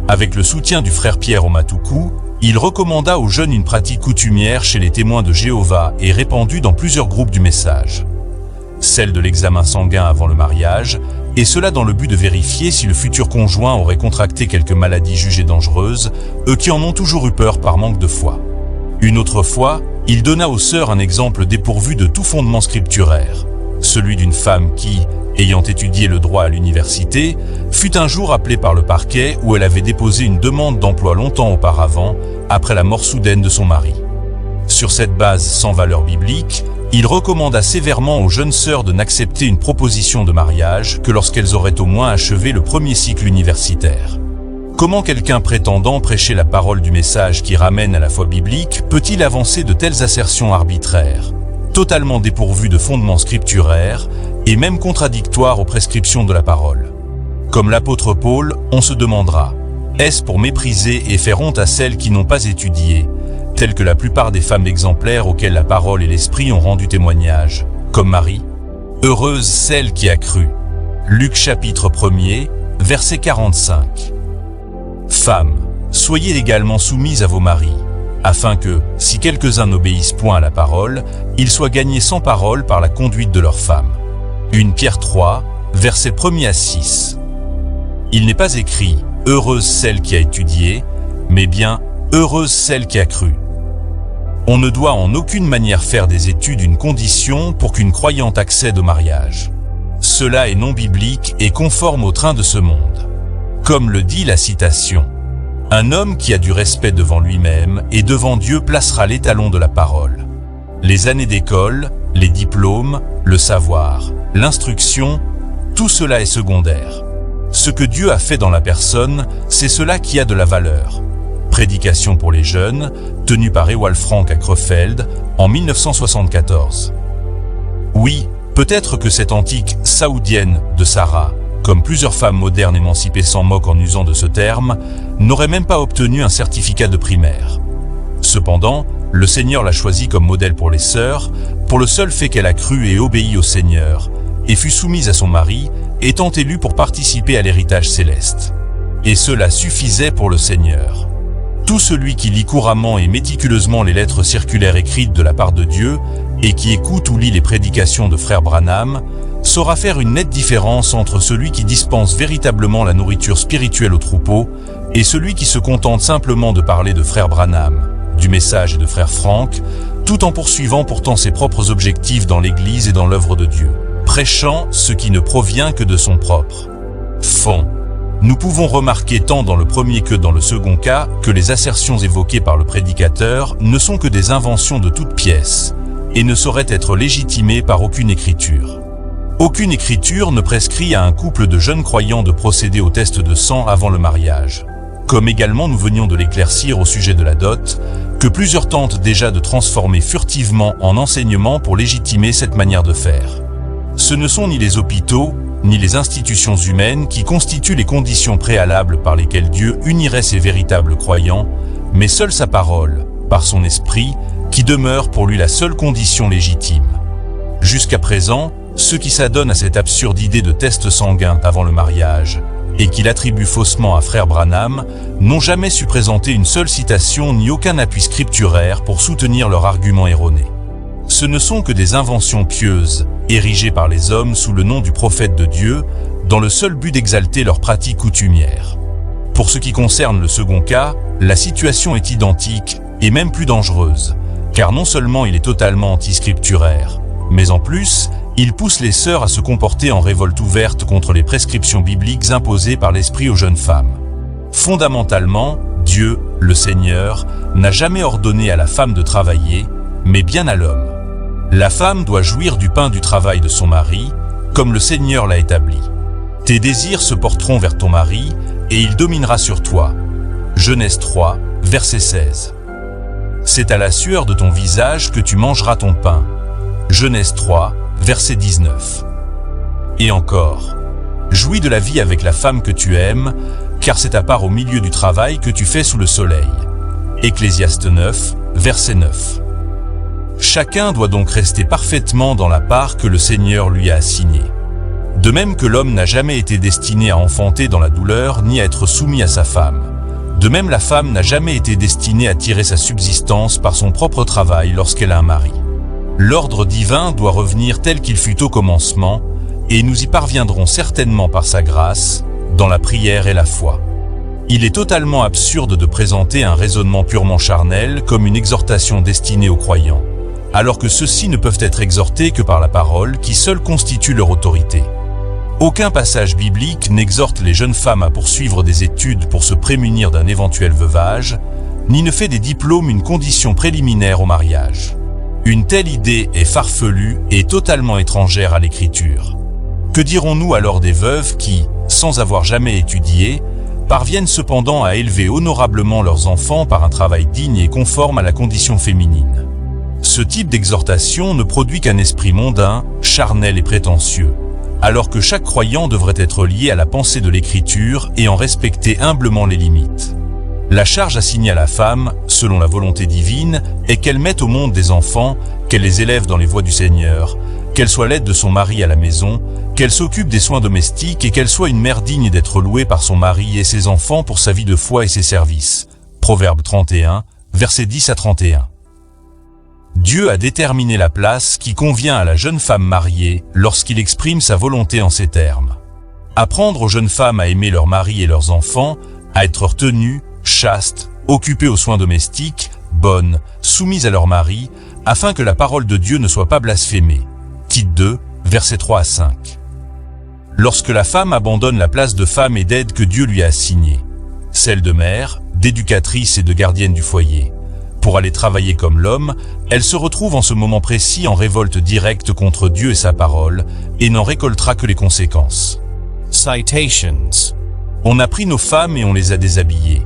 Avec le soutien du frère Pierre Omatoukou, il recommanda aux jeunes une pratique coutumière chez les témoins de Jéhovah et répandue dans plusieurs groupes du message. Celle de l'examen sanguin avant le mariage, et cela dans le but de vérifier si le futur conjoint aurait contracté quelque maladie jugée dangereuse, eux qui en ont toujours eu peur par manque de foi. Une autre fois, il donna aux sœurs un exemple dépourvu de tout fondement scripturaire, celui d'une femme qui, ayant étudié le droit à l'université, fut un jour appelée par le parquet où elle avait déposé une demande d'emploi longtemps auparavant, après la mort soudaine de son mari. Sur cette base sans valeur biblique, il recommanda sévèrement aux jeunes sœurs de n'accepter une proposition de mariage que lorsqu'elles auraient au moins achevé le premier cycle universitaire. Comment quelqu'un prétendant prêcher la parole du message qui ramène à la foi biblique peut-il avancer de telles assertions arbitraires, totalement dépourvues de fondements scripturaires et même contradictoires aux prescriptions de la parole? Comme l'apôtre Paul, on se demandera, est-ce pour mépriser et faire honte à celles qui n'ont pas étudié, telles que la plupart des femmes exemplaires auxquelles la parole et l'esprit ont rendu témoignage, comme Marie? Heureuse celle qui a cru. Luc chapitre 1er, verset 45. Femmes, soyez également soumises à vos maris, afin que, si quelques-uns n'obéissent point à la parole, ils soient gagnés sans parole par la conduite de leurs femmes. 1 Pierre 3, versets 1er à 6. Il n'est pas écrit « Heureuse celle qui a étudié », mais bien « Heureuse celle qui a cru ». On ne doit en aucune manière faire des études une condition pour qu'une croyante accède au mariage. Cela est non biblique et conforme au train de ce monde. Comme le dit la citation, « Un homme qui a du respect devant lui-même et devant Dieu placera l'étalon de la parole. » Les années d'école, les diplômes, le savoir, l'instruction, tout cela est secondaire. Ce que Dieu a fait dans la personne, c'est cela qui a de la valeur. Prédication pour les jeunes, tenue par Ewald Frank à Krefeld en 1974. Oui, peut-être que cette antique saoudienne de Sarah, comme plusieurs femmes modernes émancipées s'en moquent en usant de ce terme, n'aurait même pas obtenu un certificat de primaire. Cependant, le Seigneur l'a choisie comme modèle pour les sœurs, pour le seul fait qu'elle a cru et obéi au Seigneur, et fut soumise à son mari, étant élue pour participer à l'héritage céleste. Et cela suffisait pour le Seigneur. Tout celui qui lit couramment et méticuleusement les lettres circulaires écrites de la part de Dieu, et qui écoute ou lit les prédications de frère Branham, saura faire une nette différence entre celui qui dispense véritablement la nourriture spirituelle au troupeau, et celui qui se contente simplement de parler de frère Branham, du message et de frère Frank, tout en poursuivant pourtant ses propres objectifs dans l'Église et dans l'œuvre de Dieu, prêchant ce qui ne provient que de son propre fond. Nous pouvons remarquer tant dans le premier que dans le second cas que les assertions évoquées par le prédicateur ne sont que des inventions de toutes pièces et ne sauraient être légitimées par aucune écriture. Aucune écriture ne prescrit à un couple de jeunes croyants de procéder au test de sang avant le mariage. Comme également nous venions de l'éclaircir au sujet de la dot, que plusieurs tentent déjà de transformer furtivement en enseignement pour légitimer cette manière de faire. Ce ne sont ni les hôpitaux, ni les institutions humaines qui constituent les conditions préalables par lesquelles Dieu unirait ses véritables croyants, mais seule sa parole, par son esprit, qui demeure pour lui la seule condition légitime. Jusqu'à présent, ceux qui s'adonnent à cette absurde idée de test sanguin avant le mariage, et qui l'attribuent faussement à frère Branham, n'ont jamais su présenter une seule citation ni aucun appui scripturaire pour soutenir leur argument erroné. Ce ne sont que des inventions pieuses, érigées par les hommes sous le nom du prophète de Dieu, dans le seul but d'exalter leurs pratiques coutumières. Pour ce qui concerne le second cas, la situation est identique, et même plus dangereuse, car non seulement il est totalement antiscripturaire, mais en plus, il pousse les sœurs à se comporter en révolte ouverte contre les prescriptions bibliques imposées par l'Esprit aux jeunes femmes. Fondamentalement, Dieu, le Seigneur, n'a jamais ordonné à la femme de travailler, mais bien à l'homme. La femme doit jouir du pain du travail de son mari, comme le Seigneur l'a établi. Tes désirs se porteront vers ton mari, et il dominera sur toi. Genèse 3, verset 16. C'est à la sueur de ton visage que tu mangeras ton pain. Genèse 3, verset 19. Et encore, jouis de la vie avec la femme que tu aimes, car c'est ta part au milieu du travail que tu fais sous le soleil. Ecclésiaste 9, verset 9. Chacun doit donc rester parfaitement dans la part que le Seigneur lui a assignée. De même que l'homme n'a jamais été destiné à enfanter dans la douleur ni à être soumis à sa femme. De même la femme n'a jamais été destinée à tirer sa subsistance par son propre travail lorsqu'elle a un mari. L'ordre divin doit revenir tel qu'il fut au commencement, et nous y parviendrons certainement par sa grâce, dans la prière et la foi. Il est totalement absurde de présenter un raisonnement purement charnel comme une exhortation destinée aux croyants, alors que ceux-ci ne peuvent être exhortés que par la parole qui seule constitue leur autorité. Aucun passage biblique n'exhorte les jeunes femmes à poursuivre des études pour se prémunir d'un éventuel veuvage, ni ne fait des diplômes une condition préliminaire au mariage. Une telle idée est farfelue et totalement étrangère à l'écriture. Que dirons-nous alors des veuves qui, sans avoir jamais étudié, parviennent cependant à élever honorablement leurs enfants par un travail digne et conforme à la condition féminine? Ce type d'exhortation ne produit qu'un esprit mondain, charnel et prétentieux, alors que chaque croyant devrait être lié à la pensée de l'Écriture et en respecter humblement les limites. La charge assignée à la femme, selon la volonté divine, est qu'elle mette au monde des enfants, qu'elle les élève dans les voies du Seigneur, qu'elle soit l'aide de son mari à la maison, qu'elle s'occupe des soins domestiques et qu'elle soit une mère digne d'être louée par son mari et ses enfants pour sa vie de foi et ses services. Proverbe 31, versets 10 à 31. Dieu a déterminé la place qui convient à la jeune femme mariée lorsqu'il exprime sa volonté en ces termes. Apprendre aux jeunes femmes à aimer leur mari et leurs enfants, à être retenues, chastes, occupées aux soins domestiques, bonnes, soumises à leur mari, afin que la parole de Dieu ne soit pas blasphémée. Tite 2, versets 3 à 5. Lorsque la femme abandonne la place de femme et d'aide que Dieu lui a assignée, celle de mère, d'éducatrice et de gardienne du foyer, pour aller travailler comme l'homme, elle se retrouve en ce moment précis en révolte directe contre Dieu et sa parole, et n'en récoltera que les conséquences. Citations. On a pris nos femmes et on les a déshabillées.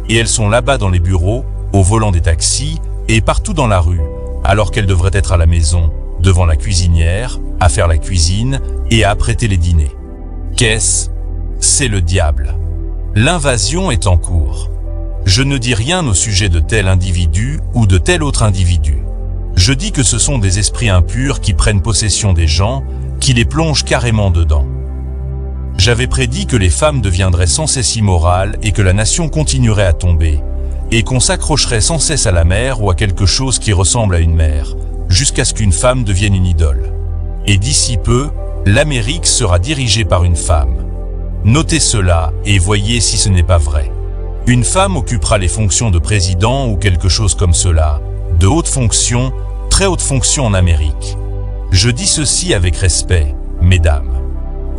Et elles sont là-bas dans les bureaux, au volant des taxis, et partout dans la rue, alors qu'elles devraient être à la maison, devant la cuisinière, à faire la cuisine et à apprêter les dîners. Qu'est-ce ? C'est le diable. L'invasion est en cours. Je ne dis rien au sujet de tel individu ou de tel autre individu. Je dis que ce sont des esprits impurs qui prennent possession des gens, qui les plongent carrément dedans. J'avais prédit que les femmes deviendraient sans cesse immorales et que la nation continuerait à tomber, et qu'on s'accrocherait sans cesse à la mer ou à quelque chose qui ressemble à une mer, jusqu'à ce qu'une femme devienne une idole. Et d'ici peu, l'Amérique sera dirigée par une femme. Notez cela et voyez si ce n'est pas vrai. Une femme occupera les fonctions de président ou quelque chose comme cela, de haute fonction, très haute fonction en Amérique. Je dis ceci avec respect, mesdames.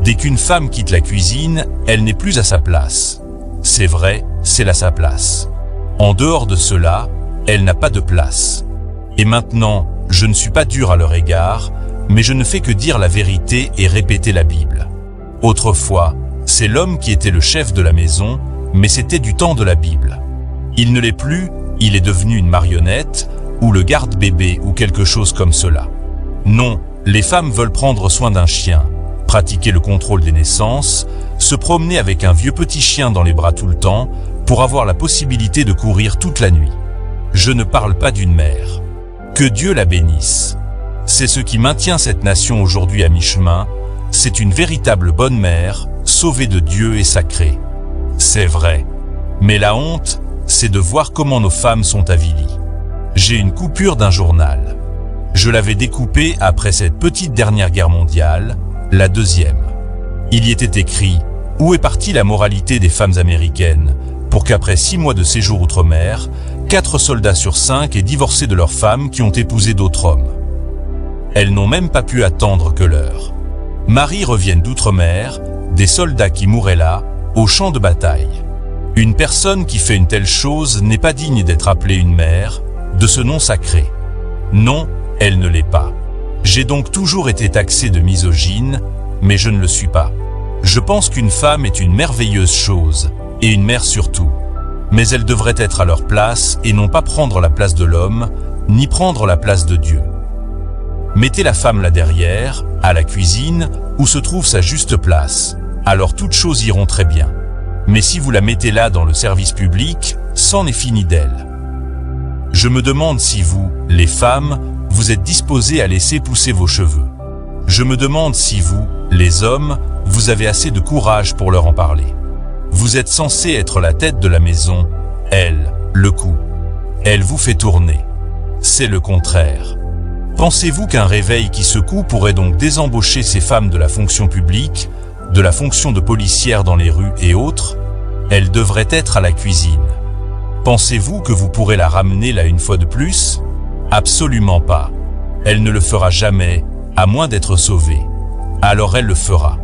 Dès qu'une femme quitte la cuisine, elle n'est plus à sa place. C'est vrai, c'est à sa place. En dehors de cela, elle n'a pas de place. Et maintenant, je ne suis pas dur à leur égard, mais je ne fais que dire la vérité et répéter la Bible. Autrefois, c'est l'homme qui était le chef de la maison, mais c'était du temps de la Bible. Il ne l'est plus, il est devenu une marionnette, ou le garde-bébé ou quelque chose comme cela. Non, les femmes veulent prendre soin d'un chien, pratiquer le contrôle des naissances, se promener avec un vieux petit chien dans les bras tout le temps, pour avoir la possibilité de courir toute la nuit. Je ne parle pas d'une mère. Que Dieu la bénisse. C'est ce qui maintient cette nation aujourd'hui à mi-chemin, c'est une véritable bonne mère, sauvée de Dieu et sacrée. C'est vrai. Mais la honte, c'est de voir comment nos femmes sont avilies. J'ai une coupure d'un journal. Je l'avais découpé après cette petite dernière guerre mondiale, la deuxième. Il y était écrit « Où est partie la moralité des femmes américaines ?» pour qu'après 6 mois de séjour outre-mer, 4 soldats sur 5 aient divorcé de leurs femmes qui ont épousé d'autres hommes. Elles n'ont même pas pu attendre que leur mari revienne d'outre-mer, des soldats qui mouraient là, au champ de bataille. Une personne qui fait une telle chose n'est pas digne d'être appelée une mère, de ce nom sacré. Non, elle ne l'est pas. J'ai donc toujours été taxé de misogyne, mais je ne le suis pas. Je pense qu'une femme est une merveilleuse chose, et une mère surtout. Mais elle devrait être à leur place et non pas prendre la place de l'homme, ni prendre la place de Dieu. Mettez la femme là derrière, à la cuisine, où se trouve sa juste place, alors toutes choses iront très bien. Mais si vous la mettez là dans le service public, c'en est fini d'elle. Je me demande si vous, les femmes, vous êtes disposées à laisser pousser vos cheveux. Je me demande si vous, les hommes, vous avez assez de courage pour leur en parler. Vous êtes censé être la tête de la maison, elle, le cou. Elle vous fait tourner. C'est le contraire. Pensez-vous qu'un réveil qui secoue pourrait donc désembaucher ces femmes de la fonction publique, de la fonction de policière dans les rues et autres? Elles devraient être à la cuisine. Pensez-vous que vous pourrez la ramener là une fois de plus? Absolument pas. Elle ne le fera jamais, à moins d'être sauvée. Alors elle le fera.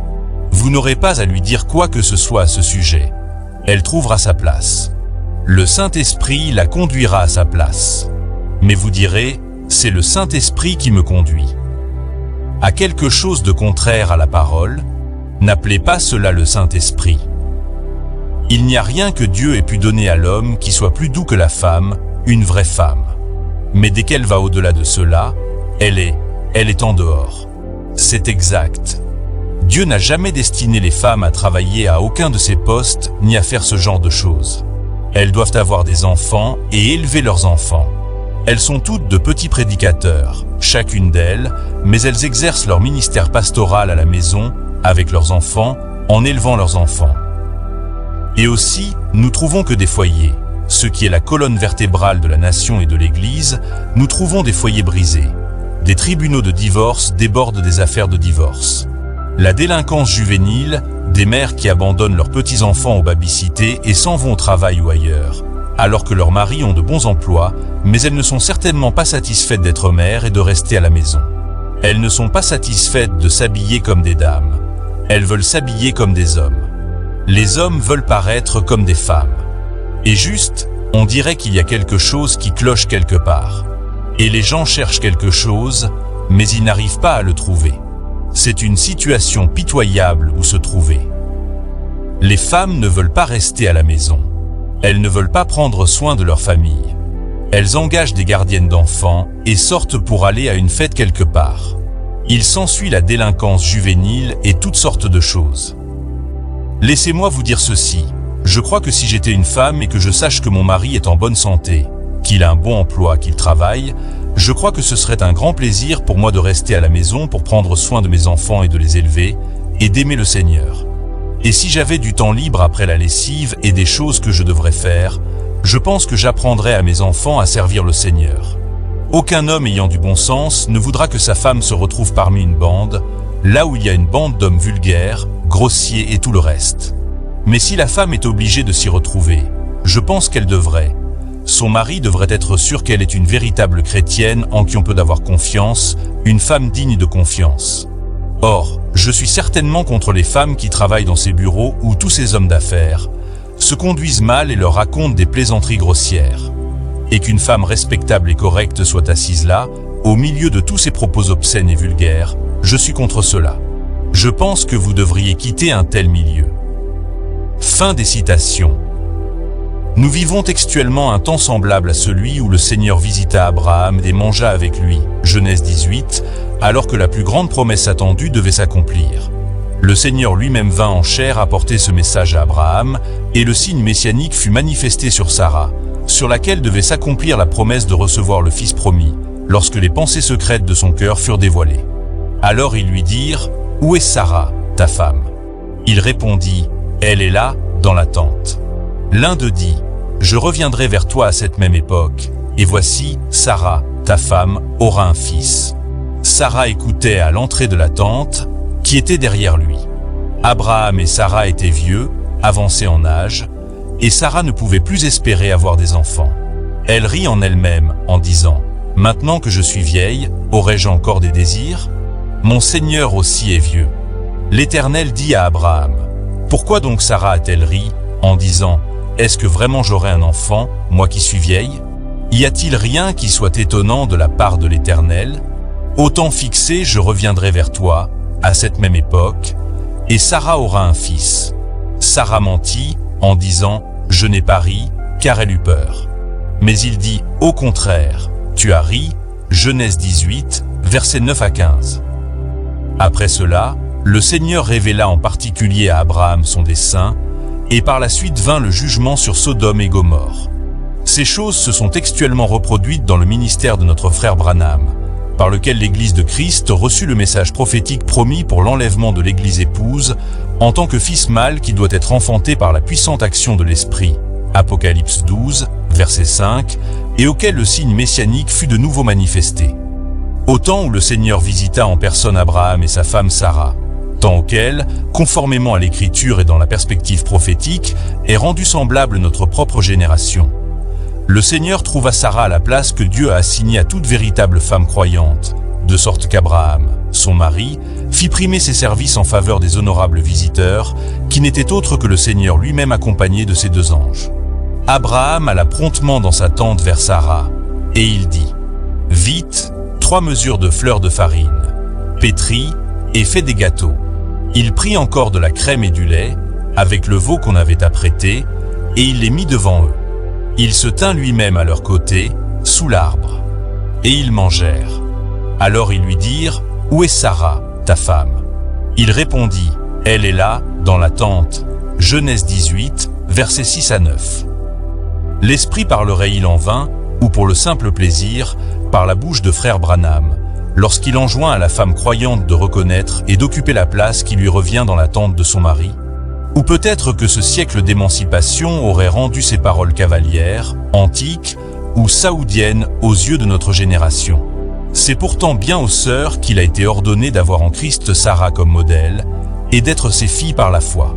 Vous n'aurez pas à lui dire quoi que ce soit à ce sujet. Elle trouvera sa place. Le Saint-Esprit la conduira à sa place. Mais vous direz, c'est le Saint-Esprit qui me conduit. À quelque chose de contraire à la parole, n'appelez pas cela le Saint-Esprit. Il n'y a rien que Dieu ait pu donner à l'homme qui soit plus doux que la femme, une vraie femme. Mais dès qu'elle va au-delà de cela, elle est en dehors. C'est exact. Dieu n'a jamais destiné les femmes à travailler à aucun de ces postes, ni à faire ce genre de choses. Elles doivent avoir des enfants et élever leurs enfants. Elles sont toutes de petits prédicateurs, chacune d'elles, mais elles exercent leur ministère pastoral à la maison, avec leurs enfants, en élevant leurs enfants. Et aussi, nous trouvons que des foyers, ce qui est la colonne vertébrale de la nation et de l'Église, nous trouvons des foyers brisés. Des tribunaux de divorce débordent des affaires de divorce. La délinquance juvénile, des mères qui abandonnent leurs petits-enfants aux baby-cités et s'en vont au travail ou ailleurs, alors que leurs maris ont de bons emplois, mais elles ne sont certainement pas satisfaites d'être mères et de rester à la maison. Elles ne sont pas satisfaites de s'habiller comme des dames. Elles veulent s'habiller comme des hommes. Les hommes veulent paraître comme des femmes. Et juste, on dirait qu'il y a quelque chose qui cloche quelque part. Et les gens cherchent quelque chose, mais ils n'arrivent pas à le trouver. C'est une situation pitoyable où se trouver. Les femmes ne veulent pas rester à la maison. Elles ne veulent pas prendre soin de leur famille. Elles engagent des gardiennes d'enfants et sortent pour aller à une fête quelque part. Il s'ensuit la délinquance juvénile et toutes sortes de choses. Laissez-moi vous dire ceci. Je crois que si j'étais une femme et que je sache que mon mari est en bonne santé, qu'il a un bon emploi, qu'il travaille, je crois que ce serait un grand plaisir pour moi de rester à la maison pour prendre soin de mes enfants et de les élever, et d'aimer le Seigneur. Et si j'avais du temps libre après la lessive et des choses que je devrais faire, je pense que j'apprendrais à mes enfants à servir le Seigneur. Aucun homme ayant du bon sens ne voudra que sa femme se retrouve parmi une bande, là où il y a une bande d'hommes vulgaires, grossiers et tout le reste. Mais si la femme est obligée de s'y retrouver, je pense qu'elle devrait. Son mari devrait être sûr qu'elle est une véritable chrétienne en qui on peut avoir confiance, une femme digne de confiance. Or, je suis certainement contre les femmes qui travaillent dans ces bureaux où tous ces hommes d'affaires se conduisent mal et leur racontent des plaisanteries grossières. Et qu'une femme respectable et correcte soit assise là, au milieu de tous ces propos obscènes et vulgaires, je suis contre cela. Je pense que vous devriez quitter un tel milieu. Fin des citations. Nous vivons textuellement un temps semblable à celui où le Seigneur visita Abraham et mangea avec lui, Genèse 18, alors que la plus grande promesse attendue devait s'accomplir. Le Seigneur lui-même vint en chair apporter ce message à Abraham, et le signe messianique fut manifesté sur Sarah, sur laquelle devait s'accomplir la promesse de recevoir le fils promis, lorsque les pensées secrètes de son cœur furent dévoilées. Alors ils lui dirent, « Où est Sarah, ta femme ?» Il répondit, « Elle est là, dans la tente. » L'un d'eux dit, « Je reviendrai vers toi à cette même époque, et voici, Sarah, ta femme, aura un fils. » Sarah écoutait à l'entrée de la tente, qui était derrière lui. Abraham et Sarah étaient vieux, avancés en âge, et Sarah ne pouvait plus espérer avoir des enfants. Elle rit en elle-même, en disant, « Maintenant que je suis vieille, aurais-je encore des désirs ? Mon Seigneur aussi est vieux. » L'Éternel dit à Abraham, « Pourquoi donc Sarah a-t-elle ri, en disant, « Est-ce que vraiment j'aurai un enfant, moi qui suis vieille ? Y a-t-il rien qui soit étonnant de la part de l'Éternel ? Au temps fixé, je reviendrai vers toi, à cette même époque, et Sarah aura un fils. » Sarah mentit, en disant, « Je n'ai pas ri, car elle eut peur. » Mais il dit, « Au contraire, tu as ri. » Genèse 18, versets 9 à 15. Après cela, le Seigneur révéla en particulier à Abraham son dessein, et par la suite vint le jugement sur Sodome et Gomorrhe. Ces choses se sont textuellement reproduites dans le ministère de notre frère Branham, par lequel l'Église de Christ reçut le message prophétique promis pour l'enlèvement de l'Église épouse, en tant que fils mâle qui doit être enfanté par la puissante action de l'Esprit, Apocalypse 12, verset 5, et auquel le signe messianique fut de nouveau manifesté. Au temps où le Seigneur visita en personne Abraham et sa femme Sarah, temps auquel, conformément à l'Écriture et dans la perspective prophétique, est rendu semblable notre propre génération. Le Seigneur trouva Sarah à la place que Dieu a assignée à toute véritable femme croyante, de sorte qu'Abraham, son mari, fit primer ses services en faveur des honorables visiteurs, qui n'étaient autres que le Seigneur lui-même accompagné de ses deux anges. Abraham alla promptement dans sa tente vers Sarah, et il dit, « Vite, 3 mesures de fleurs de farine, pétris et fait des gâteaux. » Il prit encore de la crème et du lait, avec le veau qu'on avait apprêté, et il les mit devant eux. Il se tint lui-même à leur côté, sous l'arbre. Et ils mangèrent. Alors ils lui dirent, « Où est Sarah, ta femme ?» Il répondit, « Elle est là, dans la tente. » Genèse 18, versets 6 à 9. L'Esprit parlerait-il en vain, ou pour le simple plaisir, par la bouche de frère Branham, lorsqu'il enjoint à la femme croyante de reconnaître et d'occuper la place qui lui revient dans la tente de son mari? Ou peut-être que ce siècle d'émancipation aurait rendu ces paroles cavalières, antiques ou saoudiennes aux yeux de notre génération. C'est pourtant bien aux sœurs qu'il a été ordonné d'avoir en Christ Sarah comme modèle et d'être ses filles par la foi.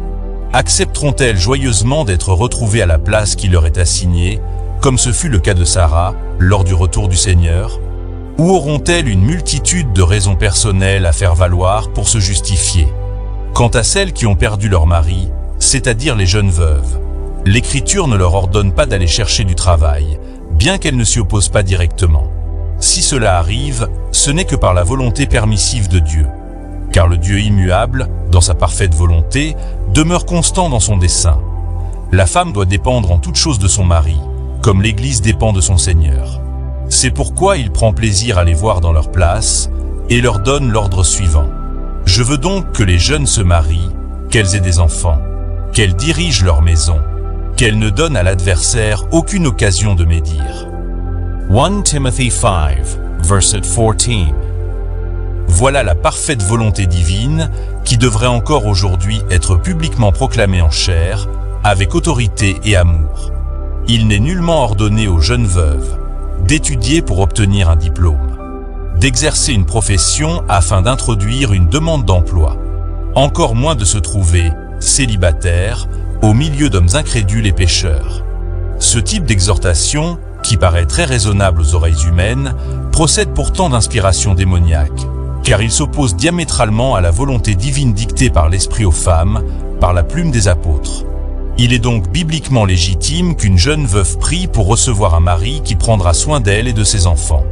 Accepteront-elles joyeusement d'être retrouvées à la place qui leur est assignée, comme ce fut le cas de Sarah lors du retour du Seigneur? Ou auront-elles une multitude de raisons personnelles à faire valoir pour se justifier? Quant à celles qui ont perdu leur mari, c'est-à-dire les jeunes veuves, l'Écriture ne leur ordonne pas d'aller chercher du travail, bien qu'elles ne s'y opposent pas directement. Si cela arrive, ce n'est que par la volonté permissive de Dieu. Car le Dieu immuable, dans sa parfaite volonté, demeure constant dans son dessein. La femme doit dépendre en toute chose de son mari, comme l'Église dépend de son Seigneur. C'est pourquoi il prend plaisir à les voir dans leur place et leur donne l'ordre suivant. Je veux donc que les jeunes se marient, qu'elles aient des enfants, qu'elles dirigent leur maison, qu'elles ne donnent à l'adversaire aucune occasion de médire. 1 Timothy 5, verse 14. Voilà la parfaite volonté divine qui devrait encore aujourd'hui être publiquement proclamée en chair, avec autorité et amour. Il n'est nullement ordonné aux jeunes veuves d'étudier pour obtenir un diplôme, d'exercer une profession afin d'introduire une demande d'emploi, encore moins de se trouver célibataire au milieu d'hommes incrédules et pécheurs. Ce type d'exhortation, qui paraît très raisonnable aux oreilles humaines, procède pourtant d'inspiration démoniaque, car il s'oppose diamétralement à la volonté divine dictée par l'Esprit aux femmes, par la plume des apôtres. Il est donc bibliquement légitime qu'une jeune veuve prie pour recevoir un mari qui prendra soin d'elle et de ses enfants.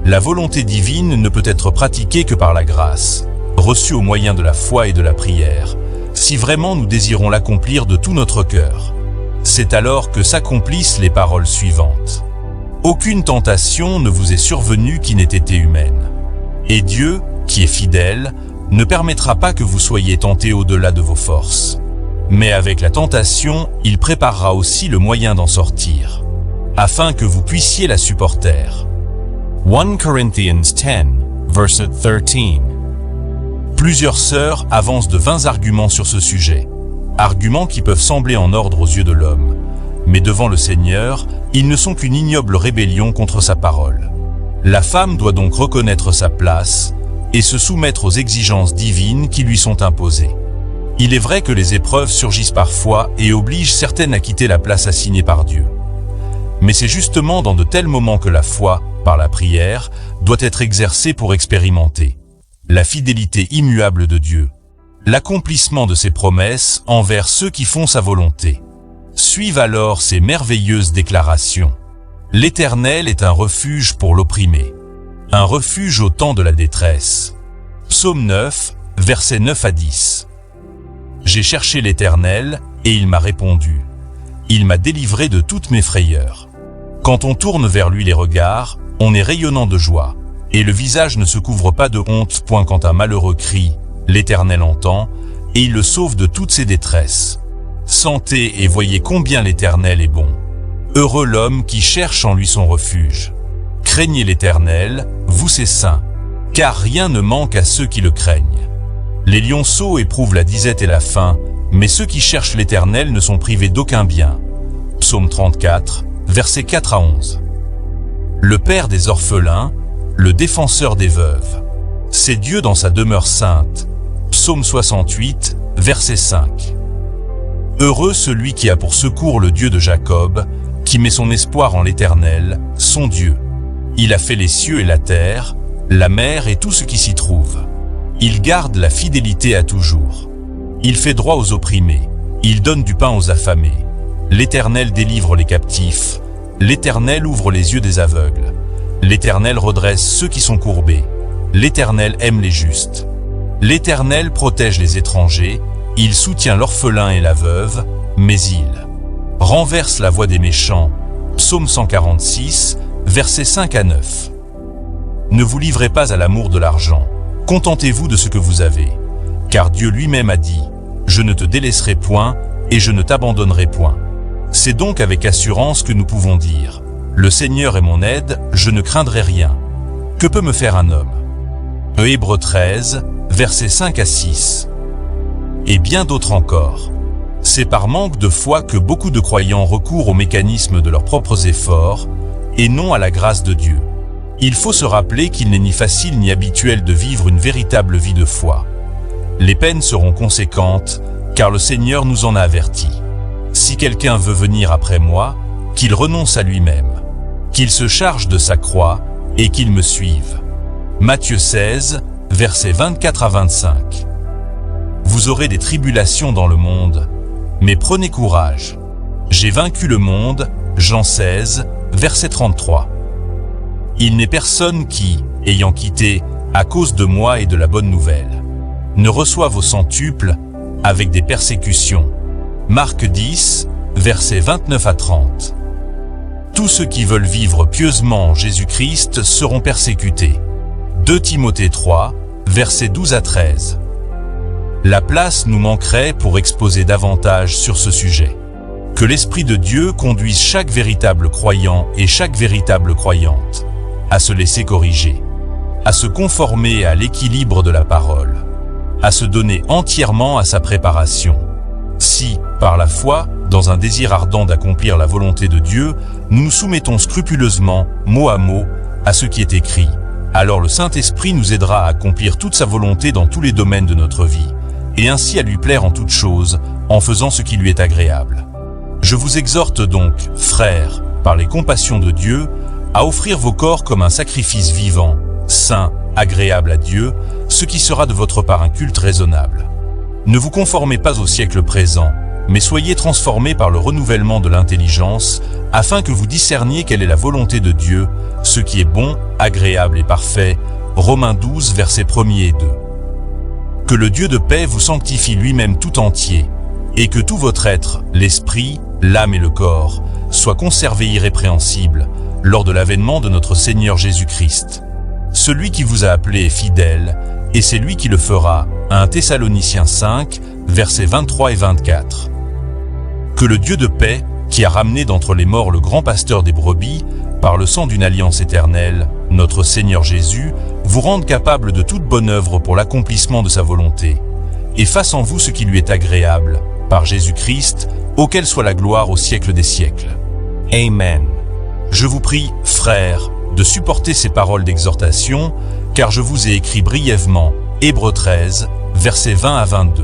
La volonté divine ne peut être pratiquée que par la grâce, reçue au moyen de la foi et de la prière, si vraiment nous désirons l'accomplir de tout notre cœur. C'est alors que s'accomplissent les paroles suivantes. Aucune tentation ne vous est survenue qui n'ait été humaine. Et Dieu, qui est fidèle, ne permettra pas que vous soyez tentés au-delà de vos forces. Mais avec la tentation, il préparera aussi le moyen d'en sortir, afin que vous puissiez la supporter. 1 Corinthians 10, verse 13. Plusieurs sœurs avancent de vains arguments sur ce sujet, arguments qui peuvent sembler en ordre aux yeux de l'homme, mais devant le Seigneur, ils ne sont qu'une ignoble rébellion contre sa parole. La femme doit donc reconnaître sa place et se soumettre aux exigences divines qui lui sont imposées. Il est vrai que les épreuves surgissent parfois et obligent certaines à quitter la place assignée par Dieu. Mais c'est justement dans de tels moments que la foi, par la prière, doit être exercée pour expérimenter la fidélité immuable de Dieu, l'accomplissement de ses promesses envers ceux qui font sa volonté. Suivent alors ces merveilleuses déclarations. L'Éternel est un refuge pour l'opprimé, un refuge au temps de la détresse. Psaume 9, versets 9 à 10. J'ai cherché l'Éternel, et il m'a répondu. Il m'a délivré de toutes mes frayeurs. Quand on tourne vers lui les regards, on est rayonnant de joie, et le visage ne se couvre pas de honte. Quand un malheureux crie, l'Éternel entend, et il le sauve de toutes ses détresses. Sentez et voyez combien l'Éternel est bon. Heureux l'homme qui cherche en lui son refuge. Craignez l'Éternel, vous ses saints, car rien ne manque à ceux qui le craignent. Les lionceaux éprouvent la disette et la faim, mais ceux qui cherchent l'Éternel ne sont privés d'aucun bien. Psaume 34, versets 4 à 11. Le Père des orphelins, le défenseur des veuves. C'est Dieu dans sa demeure sainte. Psaume 68, verset 5. Heureux celui qui a pour secours le Dieu de Jacob, qui met son espoir en l'Éternel, son Dieu. Il a fait les cieux et la terre, la mer et tout ce qui s'y trouve. Il garde la fidélité à toujours. Il fait droit aux opprimés. Il donne du pain aux affamés. L'Éternel délivre les captifs. L'Éternel ouvre les yeux des aveugles. L'Éternel redresse ceux qui sont courbés. L'Éternel aime les justes. L'Éternel protège les étrangers. Il soutient l'orphelin et la veuve, mais il renverse la voie des méchants. Psaume 146, versets 5 à 9. Ne vous livrez pas à l'amour de l'argent. Contentez-vous de ce que vous avez. Car Dieu lui-même a dit, « Je ne te délaisserai point, et je ne t'abandonnerai point. » C'est donc avec assurance que nous pouvons dire, « Le Seigneur est mon aide, je ne craindrai rien. Que peut me faire un homme ?» Hébreux 13, versets 5 à 6. Et bien d'autres encore. C'est par manque de foi que beaucoup de croyants recourent au mécanisme de leurs propres efforts, et non à la grâce de Dieu. Il faut se rappeler qu'il n'est ni facile ni habituel de vivre une véritable vie de foi. Les peines seront conséquentes, car le Seigneur nous en a avertis. Si quelqu'un veut venir après moi, qu'il renonce à lui-même, qu'il se charge de sa croix, et qu'il me suive. Matthieu 16, versets 24 à 25. vous aurez des tribulations dans le monde, mais prenez courage. J'ai vaincu le monde, Jean 16, verset 33. Il n'est personne qui, ayant quitté, à cause de moi et de la bonne nouvelle, ne reçoive au centuple, avec des persécutions. Marc 10, versets 29 à 30. Tous ceux qui veulent vivre pieusement en Jésus-Christ seront persécutés. 2 Timothée 3, versets 12 à 13. La place nous manquerait pour exposer davantage sur ce sujet. Que l'Esprit de Dieu conduise chaque véritable croyant et chaque véritable croyante à se laisser corriger, à se conformer à l'équilibre de la parole, à se donner entièrement à sa préparation. Si, par la foi, dans un désir ardent d'accomplir la volonté de Dieu, nous nous soumettons scrupuleusement, mot à mot, à ce qui est écrit, alors le Saint-Esprit nous aidera à accomplir toute sa volonté dans tous les domaines de notre vie, et ainsi à lui plaire en toutes choses, en faisant ce qui lui est agréable. Je vous exhorte donc, frères, par les compassions de Dieu, à offrir vos corps comme un sacrifice vivant, saint, agréable à Dieu, ce qui sera de votre part un culte raisonnable. Ne vous conformez pas au siècle présent, mais soyez transformés par le renouvellement de l'intelligence, afin que vous discerniez quelle est la volonté de Dieu, ce qui est bon, agréable et parfait. Romains 12, versets 1er et 2. Que le Dieu de paix vous sanctifie lui-même tout entier, et que tout votre être, l'esprit, l'âme et le corps, soient conservés irrépréhensibles lors de l'avènement de notre Seigneur Jésus-Christ. Celui qui vous a appelé est fidèle, et c'est lui qui le fera. 1 Thessaloniciens 5, versets 23 et 24. Que le Dieu de paix, qui a ramené d'entre les morts le grand pasteur des brebis, par le sang d'une alliance éternelle, notre Seigneur Jésus, vous rende capable de toute bonne œuvre pour l'accomplissement de sa volonté, et fasse en vous ce qui lui est agréable, par Jésus-Christ, auquel soit la gloire au siècle des siècles. Amen. Je vous prie, frères, de supporter ces paroles d'exhortation, car je vous ai écrit brièvement, Hébreux 13, versets 20 à 22.